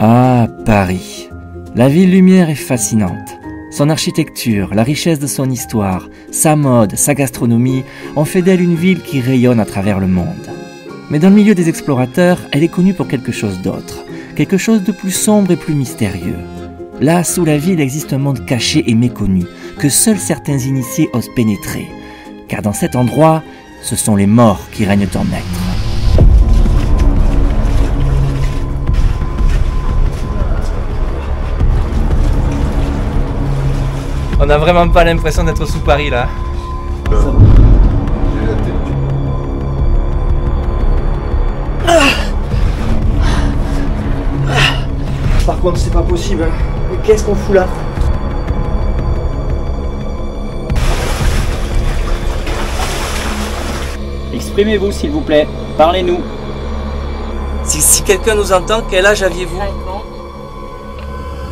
Ah, Paris. La ville lumière est fascinante. Son architecture, la richesse de son histoire, sa mode, sa gastronomie ont fait d'elle une ville qui rayonne à travers le monde. Mais dans le milieu des explorateurs, elle est connue pour quelque chose d'autre, quelque chose de plus sombre et plus mystérieux. Là, sous la ville, existe un monde caché et méconnu, que seuls certains initiés osent pénétrer. Car dans cet endroit, ce sont les morts qui règnent en maître. On n'a vraiment pas l'impression d'être sous Paris là. Par contre, c'est pas possible. Mais qu'est-ce qu'on fout là? Exprimez-vous s'il vous plaît, parlez-nous. Si quelqu'un nous entend, quel âge aviez-vous?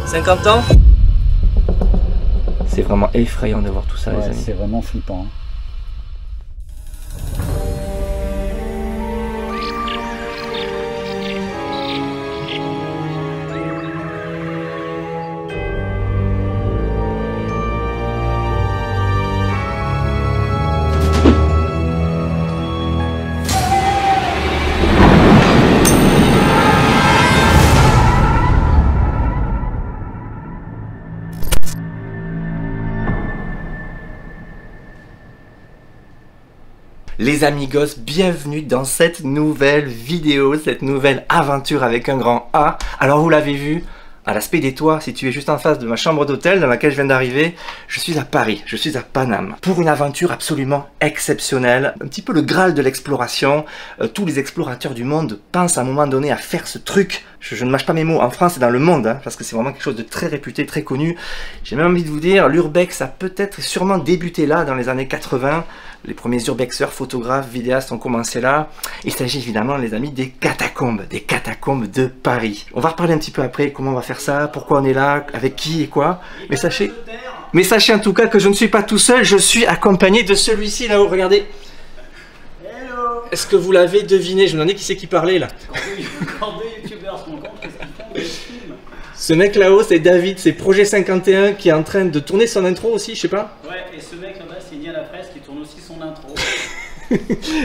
50 ans? C'est vraiment effrayant de voir tout ça, les amis. C'est vraiment flippant. Les amigos, bienvenue dans cette nouvelle vidéo, cette nouvelle aventure avec un grand A. Alors vous l'avez vu, à l'aspect des toits, situé juste en face de ma chambre d'hôtel dans laquelle je viens d'arriver, je suis à Paris, je suis à Paname, pour une aventure absolument exceptionnelle, un petit peu le Graal de l'exploration. Tous les explorateurs du monde pensent à un moment donné à faire ce truc. Je ne mâche pas mes mots, en France et dans le monde, hein, parce que c'est vraiment quelque chose de très réputé, très connu. J'ai même envie de vous dire, l'urbex a peut-être sûrement débuté là, dans les années 80. Les premiers urbexeurs, photographes, vidéastes ont commencé là. Il s'agit évidemment, les amis, des catacombes de Paris. On va reparler un petit peu après, comment on va faire ça, pourquoi on est là, avec qui et quoi. Mais sachez en tout cas que je ne suis pas tout seul, je suis accompagné de celui-ci là-haut, regardez. Est-ce que vous l'avez deviné? Je me demandais qui c'est qui parlait là. Ce mec là-haut, c'est David, c'est Projet 51 qui est en train de tourner son intro aussi, je sais pas. Ouais, et ce mec là-bas, c'est Nian la Presse qui tourne aussi son intro.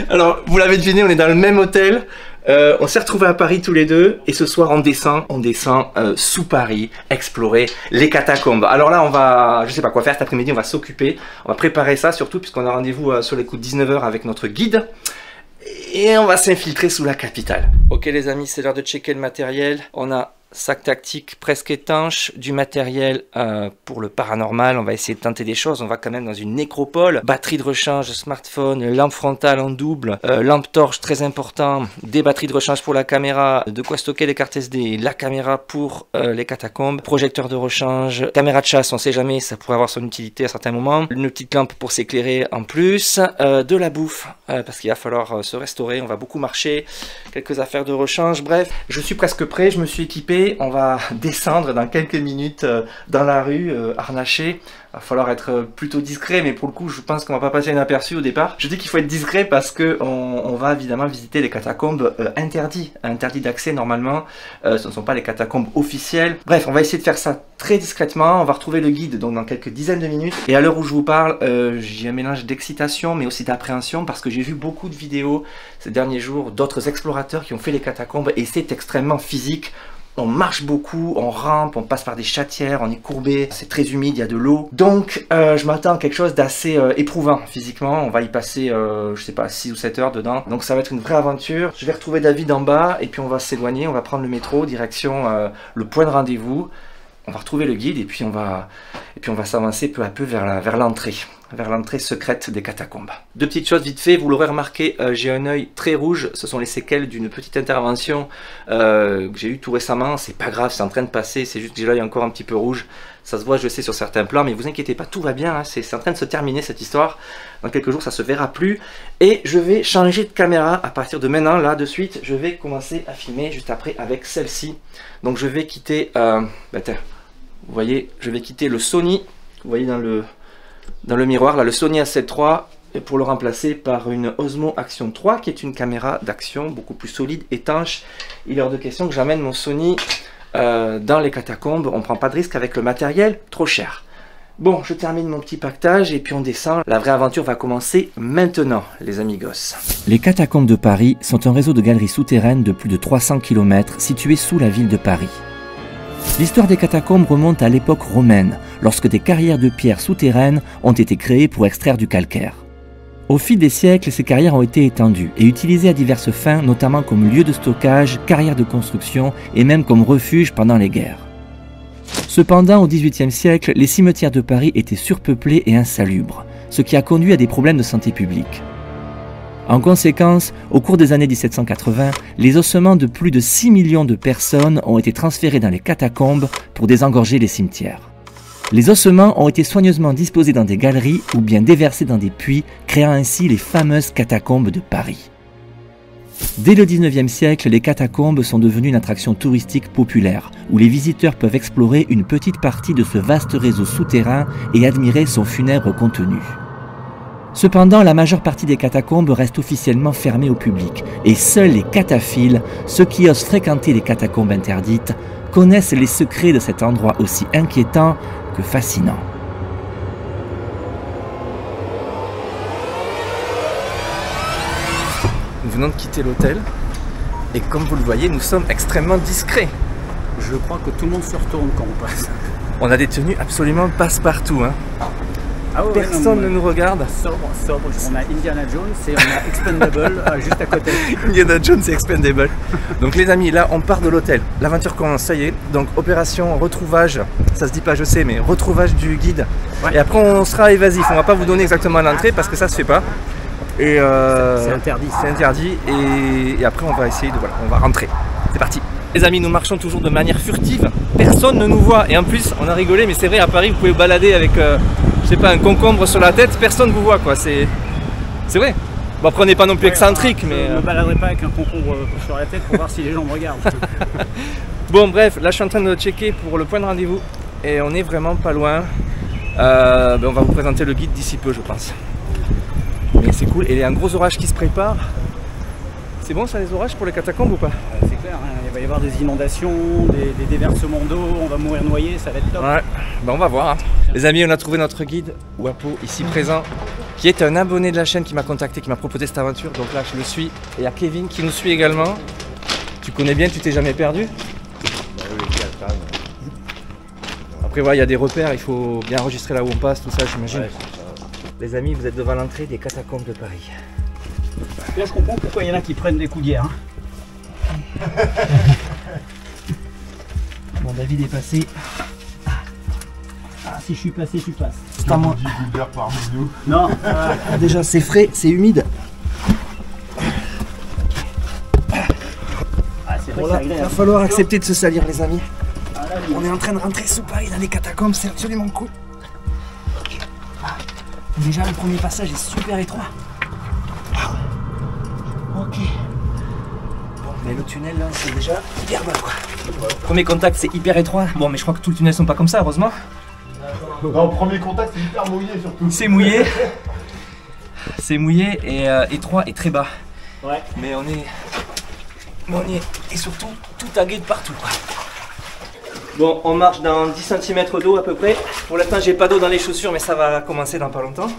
Alors, vous l'avez deviné, on est dans le même hôtel. On s'est retrouvés à Paris tous les deux. Et ce soir, on descend sous Paris, explorer les catacombes. Alors là, on va, je sais pas quoi faire cet après-midi, on va s'occuper. On va préparer ça, surtout puisqu'on a rendez-vous sur les coups de 19 h avec notre guide. Et on va s'infiltrer sous la capitale. Ok les amis, c'est l'heure de checker le matériel. On a sac tactique presque étanche, du matériel pour le paranormal. On va essayer de tenter des choses. On va quand même dans une nécropole. Batterie de rechange, smartphone, lampe frontale en double, lampe torche très important, des batteries de rechange pour la caméra, de quoi stocker les cartes SD, la caméra pour les catacombes, projecteur de rechange, caméra de chasse, on sait jamais, ça pourrait avoir son utilité à certains moments, une petite lampe pour s'éclairer en plus, de la bouffe, parce qu'il va falloir se restaurer, on va beaucoup marcher, quelques affaires de rechange, bref, je suis presque prêt, je me suis équipé. On va descendre dans quelques minutes dans la rue, harnaché. Il va falloir être plutôt discret, mais pour le coup, je pense qu'on va pas passer inaperçu au départ. Je dis qu'il faut être discret parce que on va évidemment visiter les catacombes interdits d'accès normalement. Ce ne sont pas les catacombes officielles. Bref, on va essayer de faire ça très discrètement. On va retrouver le guide donc dans quelques dizaines de minutes. Et à l'heure où je vous parle, j'ai un mélange d'excitation, mais aussi d'appréhension parce que j'ai vu beaucoup de vidéos ces derniers jours d'autres explorateurs qui ont fait les catacombes et c'est extrêmement physique. On marche beaucoup, on rampe, on passe par des chatières, on est courbé, c'est très humide, il y a de l'eau. Donc je m'attends à quelque chose d'assez éprouvant physiquement. On va y passer, je sais pas, 6 ou 7 heures dedans. Donc ça va être une vraie aventure. Je vais retrouver David en bas et puis on va s'éloigner, on va prendre le métro, direction le point de rendez-vous. On va retrouver le guide et puis on va s'avancer peu à peu vers l'entrée secrète des catacombes. Deux petites choses vite fait, vous l'aurez remarqué, j'ai un œil très rouge, ce sont les séquelles d'une petite intervention que j'ai eue tout récemment, c'est pas grave, c'est en train de passer, c'est juste que j'ai l'œil encore un petit peu rouge, ça se voit je sais sur certains plans, mais vous inquiétez pas, tout va bien, hein, c'est en train de se terminer cette histoire, dans quelques jours ça se verra plus, et je vais changer de caméra à partir de maintenant, là de suite, je vais commencer à filmer juste après avec celle-ci, donc je vais quitter, vous voyez, je vais quitter le Sony, vous voyez dans le miroir, là, le Sony A7 III, pour le remplacer par une Osmo Action 3, qui est une caméra d'action beaucoup plus solide, étanche. Il est hors de question que j'amène mon Sony dans les catacombes, on prend pas de risque avec le matériel trop cher. Bon, je termine mon petit pactage et puis on descend. La vraie aventure va commencer maintenant, les amigos. Les catacombes de Paris sont un réseau de galeries souterraines de plus de 300 km situées sous la ville de Paris. L'histoire des catacombes remonte à l'époque romaine, lorsque des carrières de pierre souterraines ont été créées pour extraire du calcaire. Au fil des siècles, ces carrières ont été étendues et utilisées à diverses fins, notamment comme lieu de stockage, carrières de construction et même comme refuge pendant les guerres. Cependant, au XVIIIe siècle, les cimetières de Paris étaient surpeuplés et insalubres, ce qui a conduit à des problèmes de santé publique. En conséquence, au cours des années 1780, les ossements de plus de 6 millions de personnes ont été transférés dans les catacombes pour désengorger les cimetières. Les ossements ont été soigneusement disposés dans des galeries ou bien déversés dans des puits, créant ainsi les fameuses catacombes de Paris. Dès le XIXe siècle, les catacombes sont devenues une attraction touristique populaire, où les visiteurs peuvent explorer une petite partie de ce vaste réseau souterrain et admirer son funèbre contenu. Cependant, la majeure partie des catacombes reste officiellement fermée au public, et seuls les cataphiles, ceux qui osent fréquenter les catacombes interdites, connaissent les secrets de cet endroit aussi inquiétant que fascinant. Nous venons de quitter l'hôtel et comme vous le voyez, nous sommes extrêmement discrets. Je crois que tout le monde se retourne quand on passe. On a des tenues absolument passe-partout. Hein. Ah ouais, personne ne nous regarde. Sobre. On a Indiana Jones et on a Expendable juste à côté. Indiana Jones et Expendable. Donc les amis, là on part de l'hôtel. L'aventure commence, ça y est. Donc opération retrouvage, ça se dit pas je sais, mais retrouvage du guide. Ouais. Et après on sera évasif. On va pas vous donner exactement l'entrée parce que ça se fait pas. Et c'est interdit. C'est interdit et après on va essayer de voilà, on va rentrer. C'est parti. Les amis, nous marchons toujours de manière furtive. Personne ne nous voit et en plus on a rigolé, mais c'est vrai à Paris vous pouvez vous balader avec je sais pas un concombre sur la tête, personne ne vous voit quoi. C'est vrai. Bon après on n'est pas non plus excentrique, mais je me baladerai pas avec un concombre sur la tête pour voir si les gens me regardent. Bon bref, là je suis en train de checker pour le point de rendez-vous et on est vraiment pas loin. On va vous présenter le guide d'ici peu je pense. Mais c'est cool, et il y a un gros orage qui se prépare. C'est bon ça les orages pour les catacombes ou pas? C'est clair, hein, il va y avoir des inondations, des déversements d'eau, on va mourir noyé, ça va être top. Ouais, on va voir. Hein. Les amis, on a trouvé notre guide, Wapo, ici présent, qui est un abonné de la chaîne qui m'a contacté, qui m'a proposé cette aventure. Donc là je le suis, et il y a Kevin qui nous suit également. Tu connais bien, tu t'es jamais perdu? Après voilà, il y a des repères, il faut bien enregistrer là où on passe, tout ça j'imagine. Ouais, les amis, vous êtes devant l'entrée des catacombes de Paris. Là, je comprends pourquoi il y en a qui prennent des coudières. Hein. Bon, David est passé. Ah, si je suis passé, je passe. C'est pas moi. Parmi nous. Non. Déjà, c'est frais, c'est humide. Ah, c'est vrai bon, là, il va falloir accepter de se salir, les amis. Ah, là, on est en train de rentrer sous Paris dans les catacombes, c'est absolument cool. Déjà, le premier passage est super étroit. Ok. Bon, mais le tunnel là, c'est déjà hyper bas quoi. Premier contact, c'est hyper étroit. Bon, mais je crois que tous les tunnels sont pas comme ça, heureusement. Non, premier contact, c'est hyper mouillé surtout. C'est mouillé. C'est mouillé et étroit et très bas. Ouais. Mais on y est. Et surtout, tout tagué de partout quoi. Bon, on marche dans 10 cm d'eau à peu près. Pour l'instant, j'ai pas d'eau dans les chaussures, mais ça va commencer dans pas longtemps.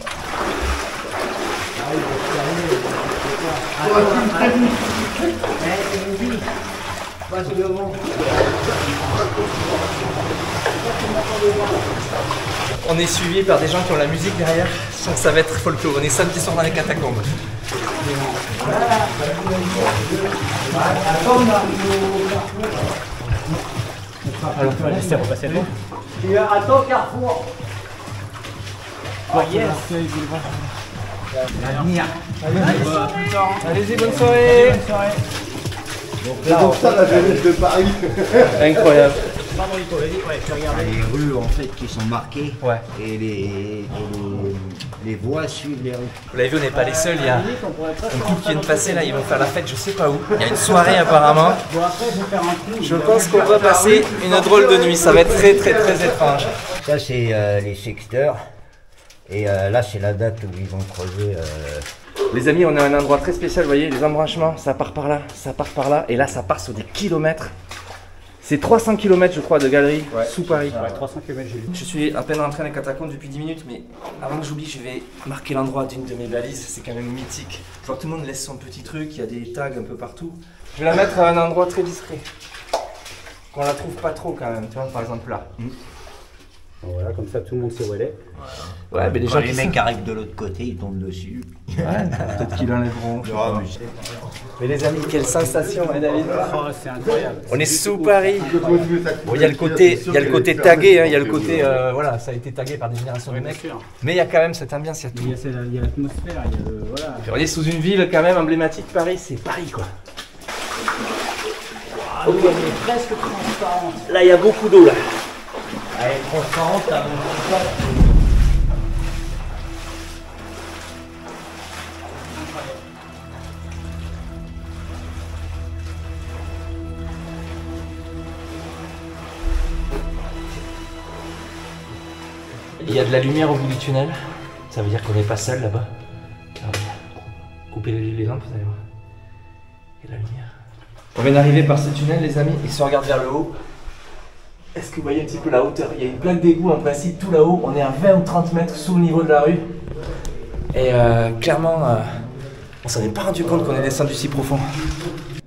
On est suivi par des gens qui ont la musique derrière. Je sens que ça va être folklore. On est samedi soir dans les catacombes. Alors, tu vas laisser repasser le vent. Attends, Carrefour. Oh yes. Allez-y, bonne soirée. C'est pour ça la jeunesse de Paris. Incroyable. Pardon, Nico, vas-y. Ouais, tu regardes. Les rues en fait qui sont marquées Ouais. et les voies suivent les rues. Vous l'avez vu, on n'est pas les seuls. Il y a un couple qui vient de passer là. Ils vont faire la fête, je sais pas où. Il y a une soirée apparemment. Bon, après, je vais faire un coup. Je pense qu'on va passer une drôle de nuit. Ça va être très très très étrange. Ça c'est les sexteurs et là c'est la date où ils vont creuser. Les amis, on est à un endroit très spécial. Vous voyez, les embranchements, ça part par là, ça part par là. Et là, ça part sur des kilomètres. C'est 300 km je crois de galerie sous Paris. Ouais, 300 km j'ai lu. Je suis à peine rentré dans les catacombes depuis 10 minutes, mais avant que j'oublie, je vais marquer l'endroit d'une de mes balises. C'est quand même mythique. Je vois que tout le monde laisse son petit truc, il y a des tags un peu partout. Je vais la mettre à un endroit très discret. Qu'on la trouve pas trop quand même, tu vois, par exemple là. Voilà, comme ça tout le monde sait où elle est. Ouais, mais les gens les mecs arrivent de l'autre côté, ils tombent dessus. Ouais, peut-être qu'ils enlèveront. Non, Mais les amis, quelle sensation, hein, David? Oh, c'est incroyable. On est sous Paris. Bon, il y a le côté tagué, hein, il y a le côté, voilà, ça a été tagué par des générations de mecs. Mais il y a quand même cette ambiance, il y a tout. Il y a l'atmosphère, il y a le... Voilà. Puis on est sous une ville quand même emblématique, Paris, c'est Paris quoi. Ah, oui, elle est presque transparente. Là, il y a beaucoup d'eau là. Elle est transparente, t'as Il y a de la lumière au bout du tunnel, ça veut dire qu'on n'est pas seul là-bas. Coupez les lampes, vous allez voir. Et la lumière. On vient d'arriver par ce tunnel, les amis, et si on regarde vers le haut, est-ce que vous voyez un petit peu la hauteur? Il y a une plaque d'égout en principe tout là-haut, on est à 20 ou 30 mètres sous le niveau de la rue. Et clairement, on s'en est pas rendu compte qu'on est descendu si profond.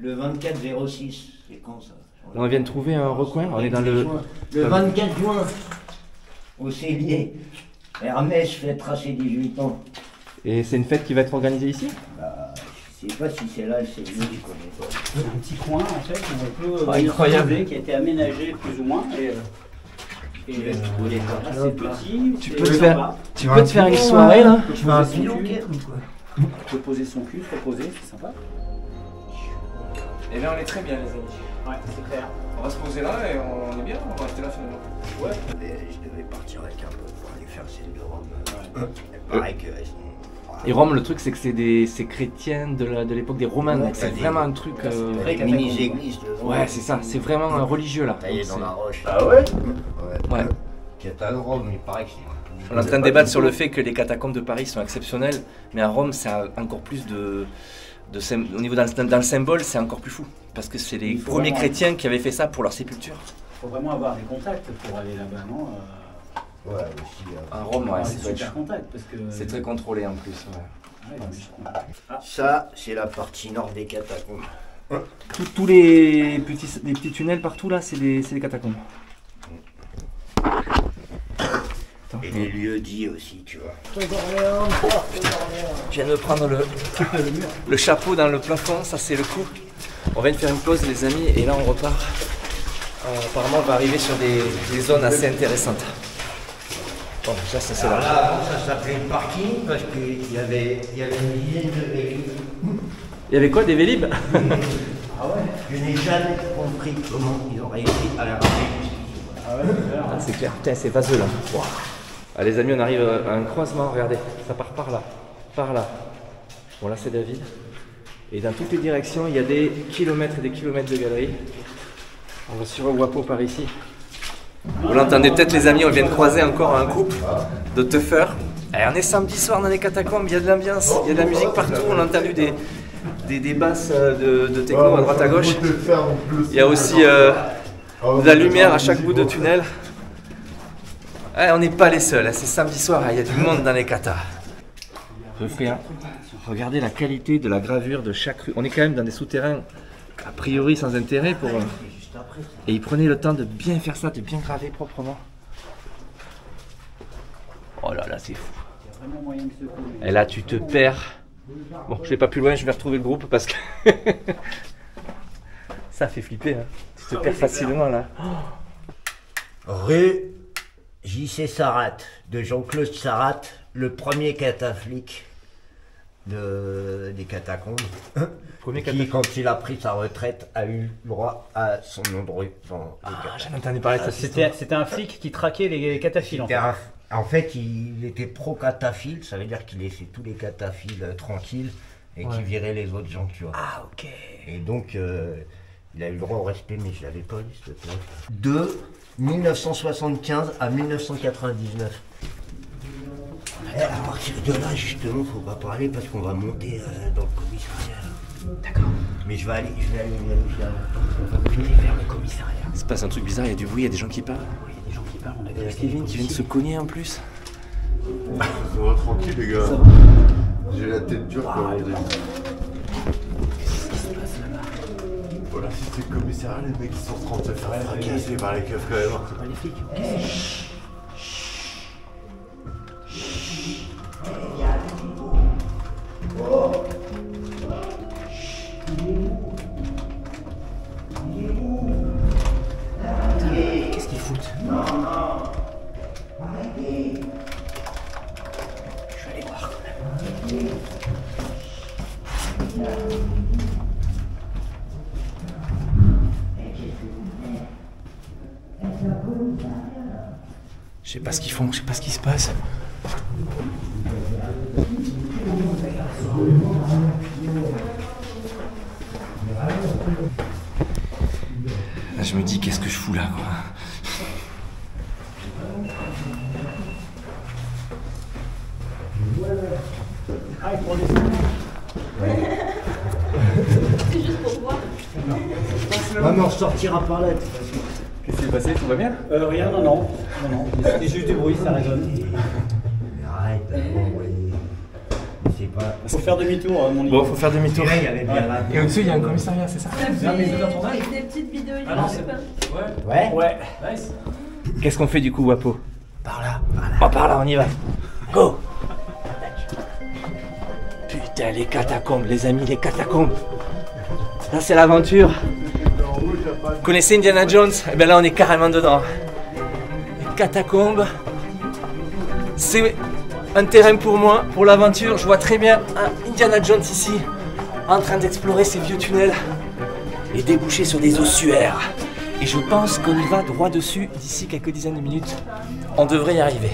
Le 24-06, c'est quand ça? Là, on vient de trouver un recoin, on est dans le... Le 24 juin, au Célier, Hermès fêtera ses 18 ans. Et c'est une fête qui va être organisée ici? Bah, je sais pas si c'est là le Célier, je connais pas. C'est un petit coin en fait où on peut Incroyable. qui a été aménagé plus ou moins. Et c'est petit. Tu peux te faire une soirée là? Tu peux poser son cul, tu peux poser son cul, se reposer, c'est sympa. Et là on est très bien les amis. Ouais, c'est clair. On va se poser là et on est bien, on va rester là finalement. Ouais. Je devais partir avec un peu pour aller faire celle de Rome. Pareil que... Et Rome, le truc c'est que c'est chrétien de l'époque des Romains, donc c'est vraiment un truc... Avec mini-église. Ouais, c'est ça, c'est vraiment religieux là. Taillé dans la roche. Ah ouais? Ouais. Catalogue Rome, il paraît que c'est... On est en train de débattre sur le fait que les catacombes de Paris sont exceptionnelles, mais à Rome c'est encore plus au niveau dans le symbole, c'est encore plus fou. Parce que c'est les premiers chrétiens qui avaient fait ça pour leur sépulture. Il faut vraiment avoir des contacts pour aller là-bas, non? Ouais, aussi. À Rome, ouais, c'est super contact parce que... c'est très contrôlé en plus. Ouais. Ouais, Ça, c'est la partie nord des catacombes. Tous les petits tunnels partout là, c'est des catacombes. Attends, Et les lieux dits aussi, tu vois. je viens de prendre le chapeau dans le plafond, ça c'est le coup. On vient de faire une pause les amis et là on repart. Apparemment on va arriver sur des zones assez intéressantes. Bon, ça c'est là. Avant, ça s'appelait le parking parce qu'il y avait une dizaine de vélos. Il y avait quoi, des Vélib? Ah ouais? Je n'ai jamais compris comment ils ont réussi à la ramener. Ah, c'est clair, putain c'est vaseux là. Wow. Ah, les amis on arrive à un croisement, regardez, ça part par là, par là. Bon là c'est David. Et dans toutes les directions il y a des kilomètres et des kilomètres de galeries. On va sur Wapo par ici. Vous l'entendez peut-être les amis, on vient de croiser encore un couple de teufeurs. On est samedi soir dans les catacombes, il y a de l'ambiance, il y a de la musique partout, on a entendu des basses de techno à droite à gauche. Il y a aussi de la lumière à chaque bout de tunnel. On n'est pas les seuls, c'est samedi soir, il y a du monde dans les katas. Regardez la qualité de la gravure de chaque rue. On est quand même dans des souterrains a priori sans intérêt pour... Et ils prenaient le temps de bien faire ça, de bien graver proprement. Oh là là, c'est fou. Et là, tu te perds. Bon, je vais pas plus loin, je vais retrouver le groupe parce que... ça fait flipper, hein. Tu te perds facilement, là. Rue J.C. Sarrat, de Jean-Claude Sarrat, le premier cataflique des catacombes. Qui, quand il a pris sa retraite, a eu droit à son nom de rue. J'en entendais parler de ça. C'était un flic qui traquait les cataphiles en fait. En fait, il était pro-cataphile, ça veut dire qu'il laissait tous les cataphiles tranquilles et qu'il virait les autres gens, tu vois. Ah, ok. Et donc, il a eu le droit au respect, mais je l'avais pas vu, cette place. De 1975 à 1999. Et à partir de là, justement, faut pas parler parce qu'on va monter dans le commissariat. D'accord. Mais je vais aller vérifier avant. Je vais vers le commissariat. Il se passe un truc bizarre, il y a du bruit, il y a des gens qui parlent. Oui, il y a des gens qui parlent, on a Il y a Kevin qui vient de se cogner en plus. Ça va tranquille les gars. J'ai la tête dure comme on dit. Qu'est-ce qui se passe là-bas? Voilà, si c'est le commissariat, les mecs ils sont en train de se faire fracasser par les keufs quand même. C'est pas les flics. Qu'est-ce qu'ils foutent? Je vais aller voir quand même. Je sais pas ce qu'ils font, je sais pas ce qui se passe. Là, je me dis, qu'est-ce que je fous là, quoi. Ah, il prend des sous. C'est juste pour voir. Non, mais on sortira par là de toute façon. Qu'est-ce qui s'est passé? Tout va bien? Rien, non. C'était juste du bruit, ça résonne. Mais arrête, bon, ouais. Mais c'est pas. Faut faire demi-tour, mon Bon, faut faire demi-tour. Là, il y avait bien là. Et au-dessus, il y a un commissariat, c'est ça? Des petites vidéos YouTube. Ouais. Ouais. Nice. Qu'est-ce qu'on fait du coup, Wapo? Par là. Oh, par là, on y va. Go! Putain, les catacombes, les amis, les catacombes. Là, c'est l'aventure. Vous connaissez Indiana Jones? Eh bien là, on est carrément dedans. Les catacombes. C'est un terrain pour moi, pour l'aventure. Je vois très bien un Indiana Jones ici, en train d'explorer ces vieux tunnels et déboucher sur des ossuaires. Et je pense qu'on y va droit dessus d'ici quelques dizaines de minutes. On devrait y arriver.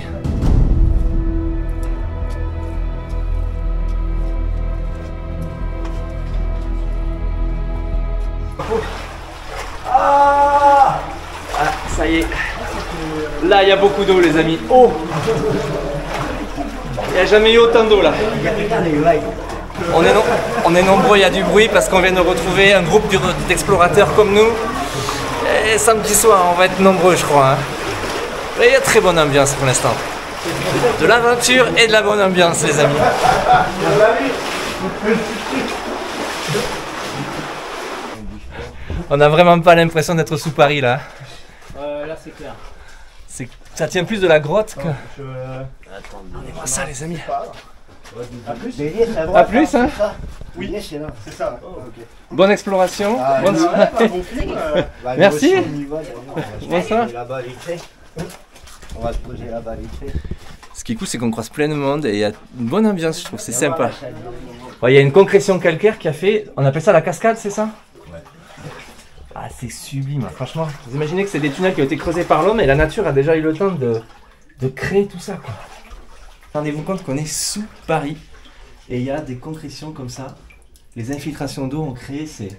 Ah, ça y est. Là, il y a beaucoup d'eau, les amis. Oh! Il n'y a jamais eu autant d'eau là. On est nombreux, il y a du bruit parce qu'on vient de retrouver un groupe d'explorateurs comme nous. Et samedi soir, on va être nombreux, je crois. Hein. Mais il y a très bonne ambiance pour l'instant. De l'aventure et de la bonne ambiance, les amis. On n'a vraiment pas l'impression d'être sous Paris là. Là, c'est clair. Ça tient plus de la grotte que... Regardez-moi ça, les amis. À plus, hein? Oui, c'est là. C'est ça. Bonne exploration. Bonne soirée. Merci. Bonsoir. On va se poser là-bas vite fait. Ce qui est cool, c'est qu'on croise plein de monde et il y a une bonne ambiance, je trouve, c'est sympa. Ouais, il y a une concrétion calcaire qui a fait, on appelle ça la cascade, c'est ça? Ouais. Ah, c'est sublime, franchement. Vous imaginez que c'est des tunnels qui ont été creusés par l'homme et la nature a déjà eu le temps de créer tout ça, quoi. Rendez-vous compte qu'on est sous Paris et il y a des concrétions comme ça. Les infiltrations d'eau ont créé, c'est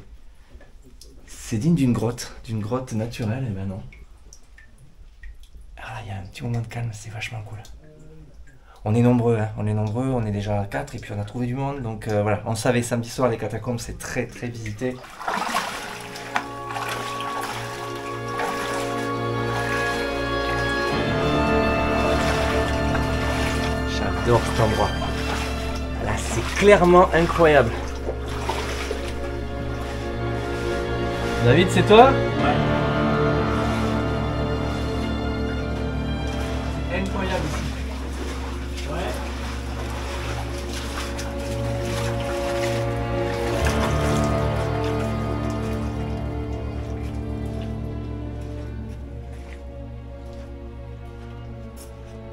digne d'une grotte naturelle, et ben non. Ah, il y a un petit moment de calme, c'est vachement cool. On est nombreux, hein. On est déjà 4 et puis on a trouvé du monde, donc voilà. On savait samedi soir les catacombes, c'est très très visité. J'adore cet endroit. Là, c'est clairement incroyable. David, c'est toi? Ouais. Incroyable ici. Ouais.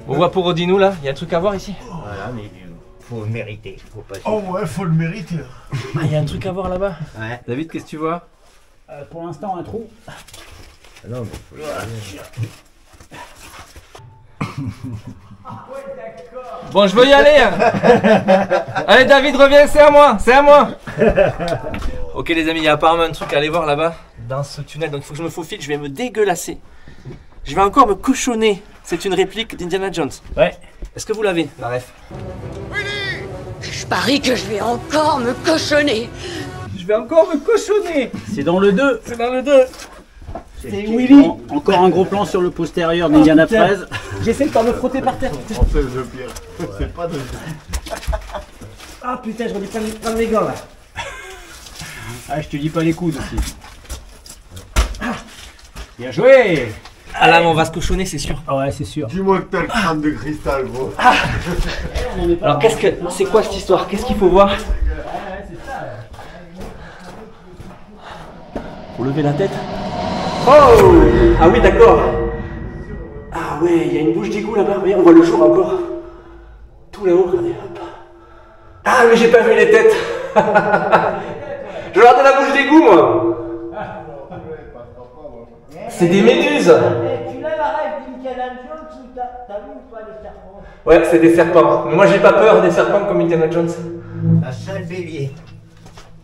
On voit pour Odinou là, il y a un truc à voir ici. Voilà, mais faut le mériter, faut pas. Oh ouais, faut le mériter. Ah, il y a un truc à voir là-bas. Ouais. David, qu'est-ce que tu vois? Pour l'instant, un trou. Non, mais Bon, je veux y aller. Hein. Allez, David, reviens, c'est à moi, c'est à moi. Ok, les amis, il y a apparemment un truc à aller voir là-bas, dans ce tunnel. Donc, il faut que je me faufile, je vais me dégueulasser. Je vais encore me cochonner. C'est une réplique d'Indiana Jones. Ouais. Est-ce que vous l'avez, la ref? Je parie que je vais encore me cochonner. vais encore me cochonner. C'est dans le 2. C'est dans le 2. C'est Willy. Encore un gros plan sur le postérieur d'Indiana Fraise. J'essaie de pas me frotter par terre. En fait, le pire, c'est pas de... Ah putain, je redis plein de gants là. Ah, je te dis pas les coudes aussi. Bien joué. Ah là, mais on va se cochonner, c'est sûr. Ah ouais, c'est sûr. Dis-moi que t'as le crâne de cristal, gros. Alors, c'est quoi cette histoire? Qu'est-ce qu'il faut voir? Faut lever la tête. Oh! Ah oui, d'accord. Ah ouais, il y a une bouche d'égout là-bas. Voyez, on voit le jour encore. Tout là-haut, regardez. Hop. Ah, mais j'ai pas vu les têtes. Je regarde la bouche d'égout, moi. C'est des méduses. Tu l'as la rêve d'Indiana Jones ou t'as vu ou pas les serpents? Ouais, c'est des serpents. Mais moi, j'ai pas peur des serpents comme Indiana Jones. La salle bélier.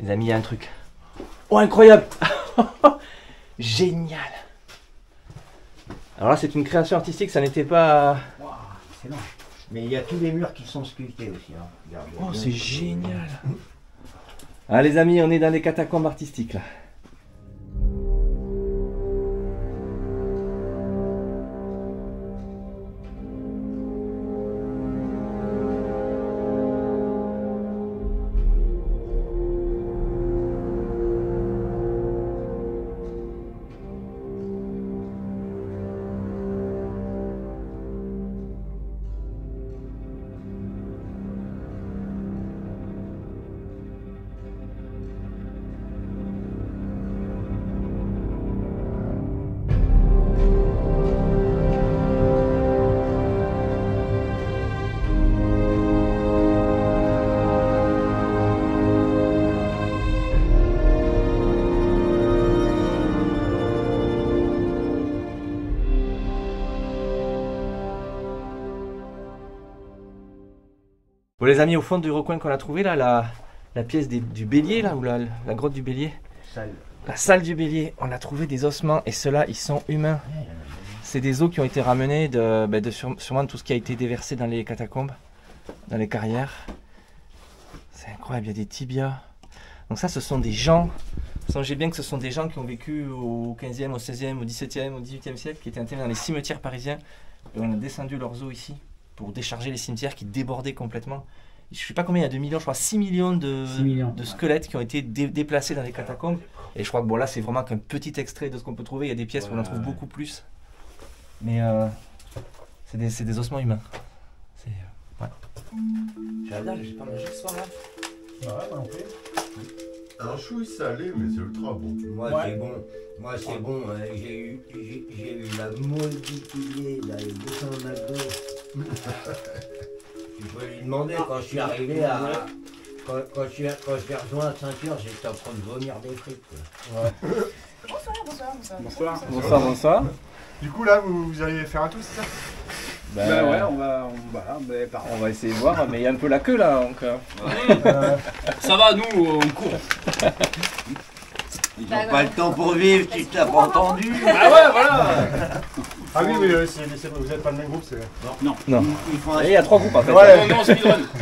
Les amis, il y a un truc. Oh, incroyable. Génial. Alors là, c'est une création artistique, ça n'était pas... Wow, excellent. Mais il y a tous les murs qui sont sculptés aussi. Hein. Regardez. Oh, c'est génial. Ah, les amis, on est dans les catacombes artistiques, là. Bon les amis, au fond du recoin qu'on a trouvé là, la pièce du bélier là, ou la grotte du bélier, la salle du bélier, on a trouvé des ossements et ceux-là ils sont humains. C'est des os qui ont été ramenés sûrement de tout ce qui a été déversé dans les catacombes, dans les carrières. C'est incroyable, il y a des tibias. Donc ça ce sont des gens, songez bien que ce sont des gens qui ont vécu au 15e, au 16e, au 17e, au 18e siècle, qui étaient enterrés dans les cimetières parisiens. Et on a descendu leurs os ici pour décharger les cimetières qui débordaient complètement. Je ne sais pas combien, il y a 2 millions, je crois 6 millions de squelettes qui ont été déplacés dans les catacombes. Et je crois que bon là c'est vraiment qu'un petit extrait de ce qu'on peut trouver. Il y a des pièces où on en trouve beaucoup plus. Mais c'est des ossements humains. Ouais. J'ai la dalle, j'ai pas mangé ce soir là. Ouais, on fait. Un chouille salé, mais c'est ultra bon. Moi c'est bon. Moi c'est bon. J'ai eu la maudite idée d'aller descendre au McDo. Je peux lui demander quand je suis arrivé à... Quand je suis rejoint à 5h, j'étais en train de vomir des frites. Ouais. Bonsoir. Du coup là, vous allez faire un tour, c'est ça? Bah ouais, on va essayer de voir, mais il y a un peu la queue là encore. Ça va, nous, on court. Ils n'ont pas le temps pour vivre, tu t'as pas entendu? Ah ouais, voilà. Ah oui, vous n'êtes pas le même groupe, c'est... Non. Il y a 3 groupes en fait. Ouais.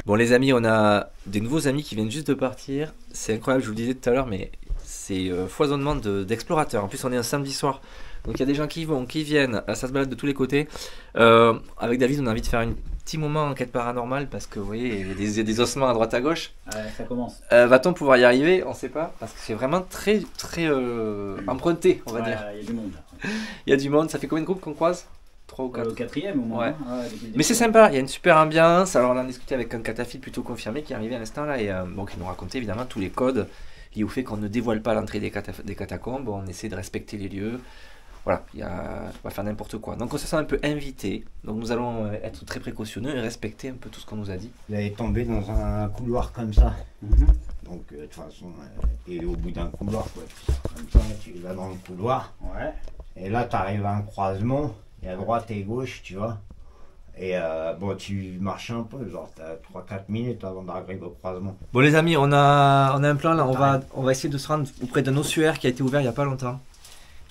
Bon les amis, on a des nouveaux amis qui viennent juste de partir. C'est incroyable, je vous le disais tout à l'heure, mais c'est foisonnement d'explorateurs. En plus on est un samedi soir. Donc il y a des gens qui vont, qui viennent, ça se balade de tous les côtés. Avec David, on a envie de faire un petit moment enquête paranormale parce que vous voyez, il y a des ossements à droite à gauche. Ouais, ça commence. Va-t-on pouvoir y arriver? On ne sait pas parce que c'est vraiment très emprunté, on va dire. Il y a du monde. Il y a du monde. Ça fait combien de groupes qu'on croise? 3 ou 4. Le 4e au moins. Ouais. Mais c'est sympa, il y a une super ambiance. Alors on a discuté avec un cataphile plutôt confirmé qui est arrivé à l'instant là et qui nous racontait évidemment tous les codes liés au fait qu'on ne dévoile pas l'entrée des catacombes. On essaie de respecter les lieux. Voilà, on va faire n'importe quoi. Donc on se sent un peu invité. Donc nous allons être très précautionneux et respecter un peu tout ce qu'on nous a dit. Il est tombé dans un couloir comme ça. Donc de toute façon, il est au bout d'un couloir quoi. Comme ça, tu vas dans le couloir. Ouais. Et là, tu arrives à un croisement. Et à droite et gauche, tu vois. Et bon, tu marches un peu, genre t'as 3-4 minutes avant d'arriver au croisement. Bon les amis, on a un plan là. On va essayer de se rendre auprès d'un ossuaire qui a été ouvert il n'y a pas longtemps.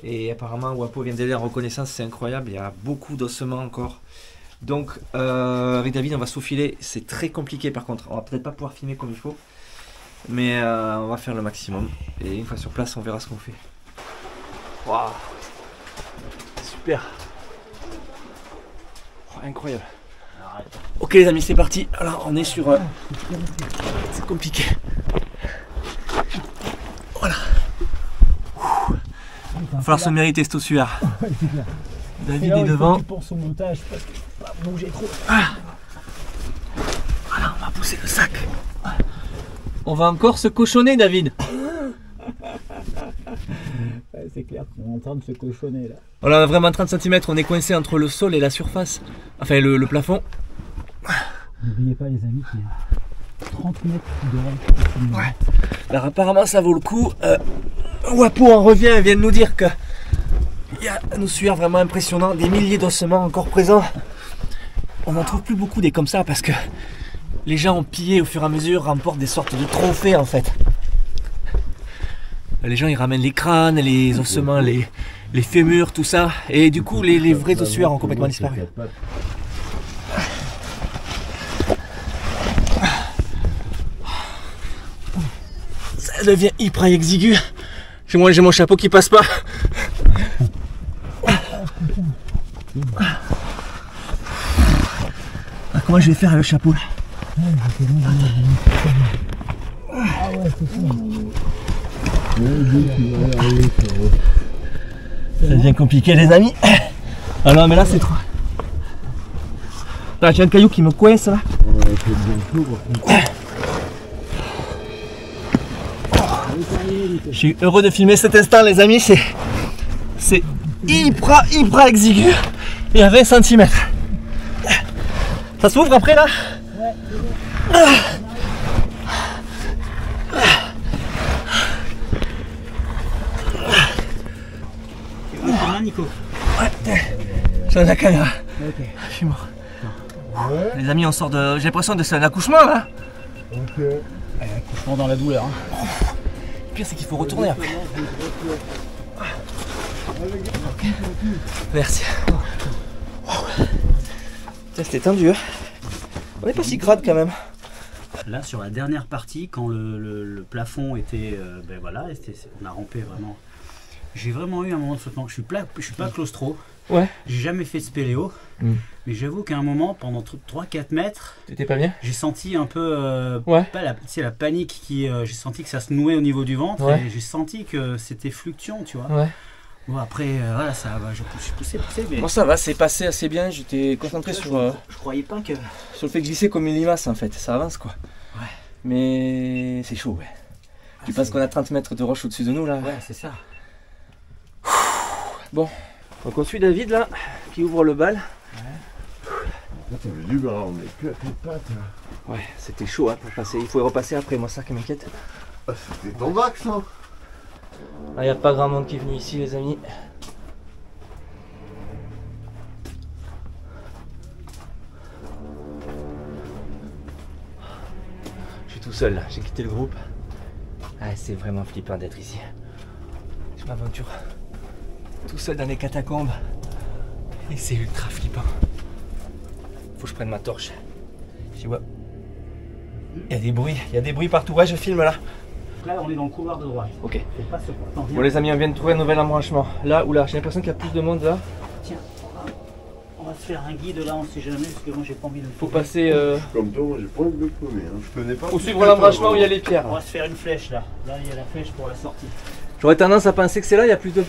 Et apparemment, Wapo vient d'aider en reconnaissance, c'est incroyable, il y a beaucoup d'ossements encore. Donc, avec David, on va se faufiler, c'est très compliqué par contre, on va peut-être pas pouvoir filmer comme il faut. Mais on va faire le maximum. Et une fois sur place, on verra ce qu'on fait. Waouh, super. Oh, incroyable. Ok les amis, c'est parti. Alors on est sur... c'est compliqué. Voilà. Il va falloir se mériter ce sueur. David est devant. Tu penses au montage parce que je peux pas bouger trop. Voilà, on va pousser le sac. On va encore se cochonner, David. Ouais, c'est clair qu'on est en train de se cochonner là. Voilà, on a vraiment 30 cm, on est coincé entre le sol et la surface. Enfin, le plafond. N'oubliez pas les amis qu'il y a 30 mètres de rail. Ouais. Alors apparemment ça vaut le coup. Wapo en revient et vient de nous dire que il y a un ossuaire vraiment impressionnant, des milliers d'ossements encore présents. On n'en trouve plus beaucoup des comme ça parce que les gens ont pillé au fur et à mesure, remportent des sortes de trophées en fait. Les gens ils ramènent les crânes, les ossements, les fémurs, tout ça. Et du coup les vrais ossuaires ont complètement disparu. Ça devient hyper exigu. J'ai mon chapeau qui passe pas. Ah, comment je vais faire avec le chapeau là? Ça devient compliqué les amis. Ah non mais là c'est trop. Là j'ai un caillou qui me coince là. Je suis heureux de filmer cet instant les amis, c'est hyper exigu et à 20 cm. Ça s'ouvre après là? Nico. Ouais, j'ai la caméra. Ok. Je suis mort. Ouais. Les amis, on sort de. J'ai l'impression de c'est un accouchement là. Ok. Accouchement dans la douleur. Hein. Le pire c'est qu'il faut retourner après. Okay. Merci. C'était tendu. Hein. On n'est pas si crade quand même. Là sur la dernière partie, quand le plafond était, ben voilà, on a rampé vraiment. J'ai vraiment eu un moment de flottement. Je suis pas claustro. Ouais. J'ai jamais fait de spéléo. Mais j'avoue qu'à un moment, pendant 3-4 mètres, t'étais pas bien? J'ai senti un peu ouais. Pas la panique qui. J'ai senti que ça se nouait au niveau du ventre. Ouais. Et j'ai senti que c'était fluctuant, tu vois. Ouais. Bon après voilà, ça va, je suis poussé, mais. Bon ça va, c'est passé assez bien, j'étais concentré sur. Je croyais pas que. Sur le fait de glisser comme une limace en fait, ça avance quoi. Ouais. Mais c'est chaud ouais. Tu penses qu'on a 30 mètres de roche au-dessus de nous là? Ouais, c'est ça. Bon, donc on suit David là, qui ouvre le bal. Là t'avais du bras, on est plus à tes pattes là. Ouais, c'était chaud hein, pour passer, il faut y repasser après, moi ça qui m'inquiète. Ah, c'était ton bac ça. Il n'y a pas grand monde qui est venu ici les amis. Je suis tout seul là, j'ai quitté le groupe. Ah, c'est vraiment flippant d'être ici. Je m'aventure tout seul dans les catacombes. Et c'est ultra flippant. Faut que je prenne ma torche. Je vois. Il y a des bruits partout. Ouais, je filme là. Là, on est dans le couloir de droite. Ok. Pas ce point. Bon les amis, on vient de trouver un nouvel embranchement. Là ou là, j'ai l'impression qu'il y a plus de monde là. Tiens, on va se faire un guide là, on sait jamais, parce que moi j'ai pas envie de... Faut passer... Comme toi, moi j'ai pas envie de le paumer. Hein. Je connais pas. Faut suivre l'embranchement où il y a les pierres. On va se faire une flèche là. Là, il y a la flèche pour la sortie. J'aurais tendance à penser que c'est là, il y a plus de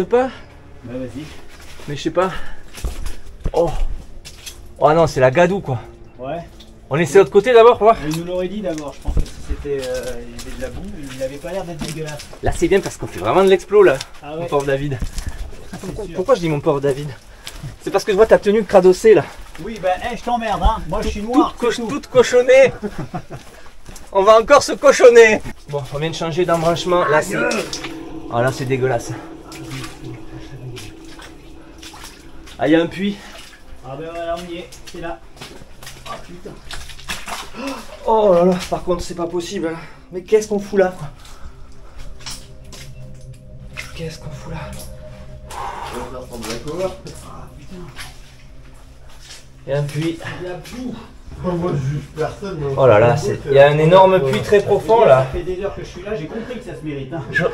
pas. Bah vas-y. Mais je sais pas. Oh. Oh non, c'est la gadoue quoi. Ouais. On essaie de l'autre côté d'abord pour voir. Il nous l'aurait dit d'abord, je pense que si c'était il y avait de la boue, il n'avait pas l'air d'être dégueulasse. Là c'est bien parce qu'on fait vraiment de l'explo là. Ah ouais. Mon pauvre David. Pourquoi je dis mon pauvre David? C'est parce que je vois ta tenue cradossée là. Oui bah je t'emmerde hein, moi je suis noir. Toute cochonnée. On va encore se cochonner. Bon, on vient de changer d'embranchement. Là c'est... Ah là c'est dégueulasse. Ah il y a un puits. Ah ben voilà on y est, c'est là. Ah putain. Oh là là, par contre c'est pas possible. Hein. Mais qu'est-ce qu'on fout là? Qu'est-ce qu'on fout là? On va faire prendre la cover. Et un puits. Il y a boue. Moi, je juge personne. mais Oh là là, il y a un énorme puits très profond là. Ça fait des heures que je suis là, j'ai compris que ça se mérite. Hein. Je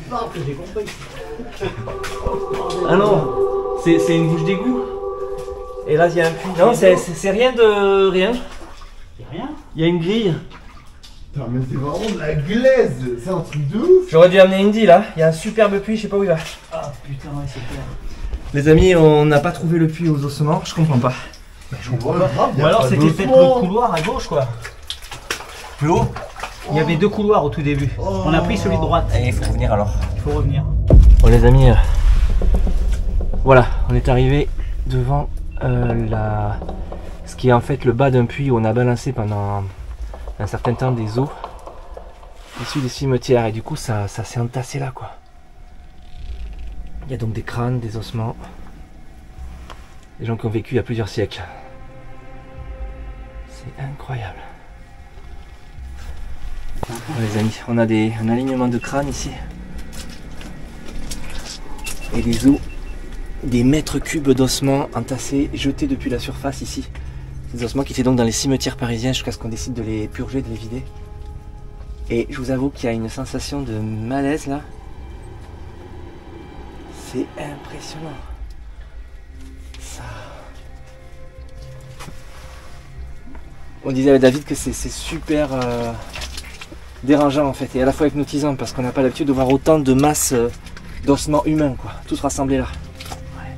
parle que j'ai compris. Ah non, c'est une bouche d'égout. Et là, il y a un puits. Non, c'est rien de rien. Y'a rien. Il y a une grille. Putain, mais c'est vraiment de la glaise. C'est un truc de ouf. J'aurais dû amener Indy là. Il y a un superbe puits, je sais pas où il va. Ah putain, ouais, c'est clair. Les amis, on n'a pas trouvé le puits aux ossements, je comprends pas. Je comprends pas. Ou alors c'était peut-être le couloir à gauche quoi. Plus haut. Il y avait deux couloirs au tout début. On a pris celui de droite. Allez, il faut revenir alors. Il faut revenir. Bon les amis, voilà, on est arrivé devant ce qui est en fait le bas d'un puits où on a balancé pendant un certain temps des eaux issues des cimetières et du coup ça s'est entassé là quoi. Il y a donc des crânes, des ossements, des gens qui ont vécu il y a plusieurs siècles. C'est incroyable. Bon, les amis, on a un alignement de crânes ici. Et des os, des mètres cubes d'ossements entassés, jetés depuis la surface ici. Des ossements qui étaient donc dans les cimetières parisiens jusqu'à ce qu'on décide de les purger, de les vider. Et je vous avoue qu'il y a une sensation de malaise là. C'est impressionnant. Ça... On disait avec David que c'est super dérangeant en fait et à la fois hypnotisant parce qu'on n'a pas l'habitude de voir autant de masse d'ossements humains quoi, tous rassemblés là. Ouais.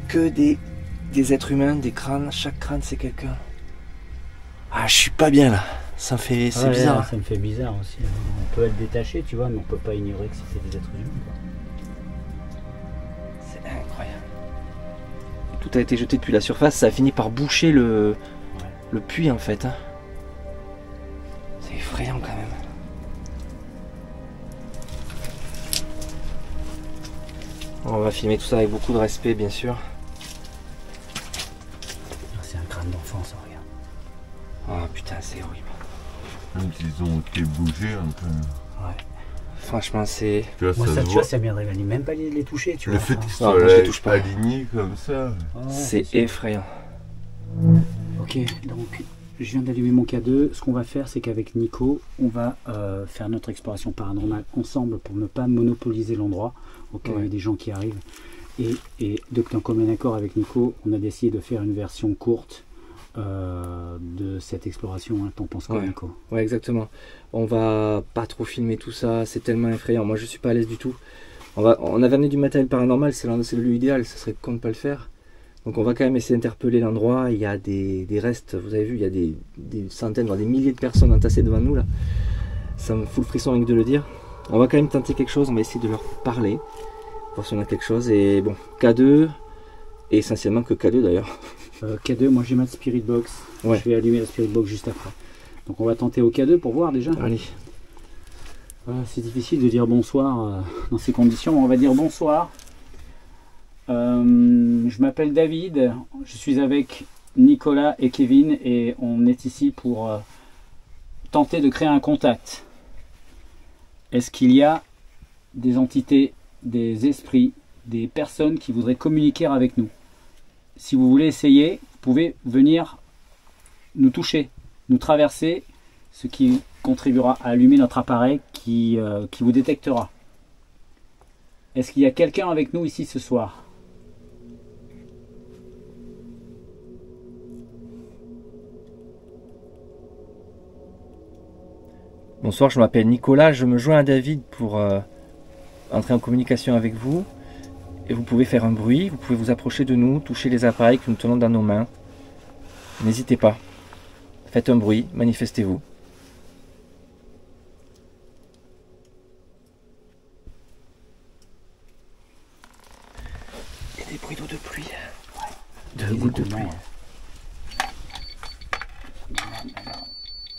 Que des êtres humains, des crânes, chaque crâne c'est quelqu'un. Ah je suis pas bien là, ça me fait, c'est bizarre. Ouais, ça me fait bizarre aussi. On peut être détaché tu vois mais on peut pas ignorer que c'était des êtres humains quoi. C'est incroyable. Tout a été jeté depuis la surface, ça a fini par boucher le puits en fait. Hein. C'est effrayant quand même. On va filmer tout ça avec beaucoup de respect bien sûr. C'est un crâne d'enfant ça, regarde. Oh putain c'est horrible. Même s'ils ont été bougés un peu. Ouais. Franchement c'est... Tu vois, Moi ça ça, se tu voit. vois, ça m'aimerait même pas les toucher tu Le vois. fait qu'ils non, soient moi, je les touche pas. alignés comme ça. c'est effrayant. Ok, donc je viens d'allumer mon K2. Ce qu'on va faire, c'est qu'avec Nico, on va faire notre exploration paranormale ensemble pour ne pas monopoliser l'endroit au cas où il y a des gens qui arrivent. Et d'un commun accord avec Nico, on a décidé de faire une version courte de cette exploration. Hein. T'en penses quoi, Nico? Ouais, exactement. On va pas trop filmer tout ça, c'est tellement effrayant. Moi, je suis pas à l'aise du tout. On avait amené du matériel paranormal, c'est le lieu idéal, ça serait con de pas le faire. Donc on va quand même essayer d'interpeller l'endroit. Il y a des restes, vous avez vu, il y a des centaines, voire des milliers de personnes entassées devant nous là. Ça me fout le frisson avec de le dire. On va quand même tenter quelque chose, on va essayer de leur parler, voir si on a quelque chose. Et bon, K2, et essentiellement que K2 d'ailleurs. K2, moi j'ai ma Spirit Box. Ouais. Je vais allumer la Spirit Box juste après. Donc on va tenter au K2 pour voir déjà. Allez. C'est difficile de dire bonsoir dans ces conditions. On va dire bonsoir. Je m'appelle David, je suis avec Nicolas et Kevin et on est ici pour tenter de créer un contact. Est-ce qu'il y a des entités, des esprits, des personnes qui voudraient communiquer avec nous? Si vous voulez essayer, vous pouvez venir nous toucher, nous traverser, ce qui contribuera à allumer notre appareil qui vous détectera. Est-ce qu'il y a quelqu'un avec nous ici ce soir? Bonsoir, je m'appelle Nicolas, je me joins à David pour entrer en communication avec vous. Et vous pouvez faire un bruit, vous pouvez vous approcher de nous, toucher les appareils que nous tenons dans nos mains. N'hésitez pas, faites un bruit, manifestez-vous. Et des bruits d'eau de pluie. Ouais. De gouttes de pluie.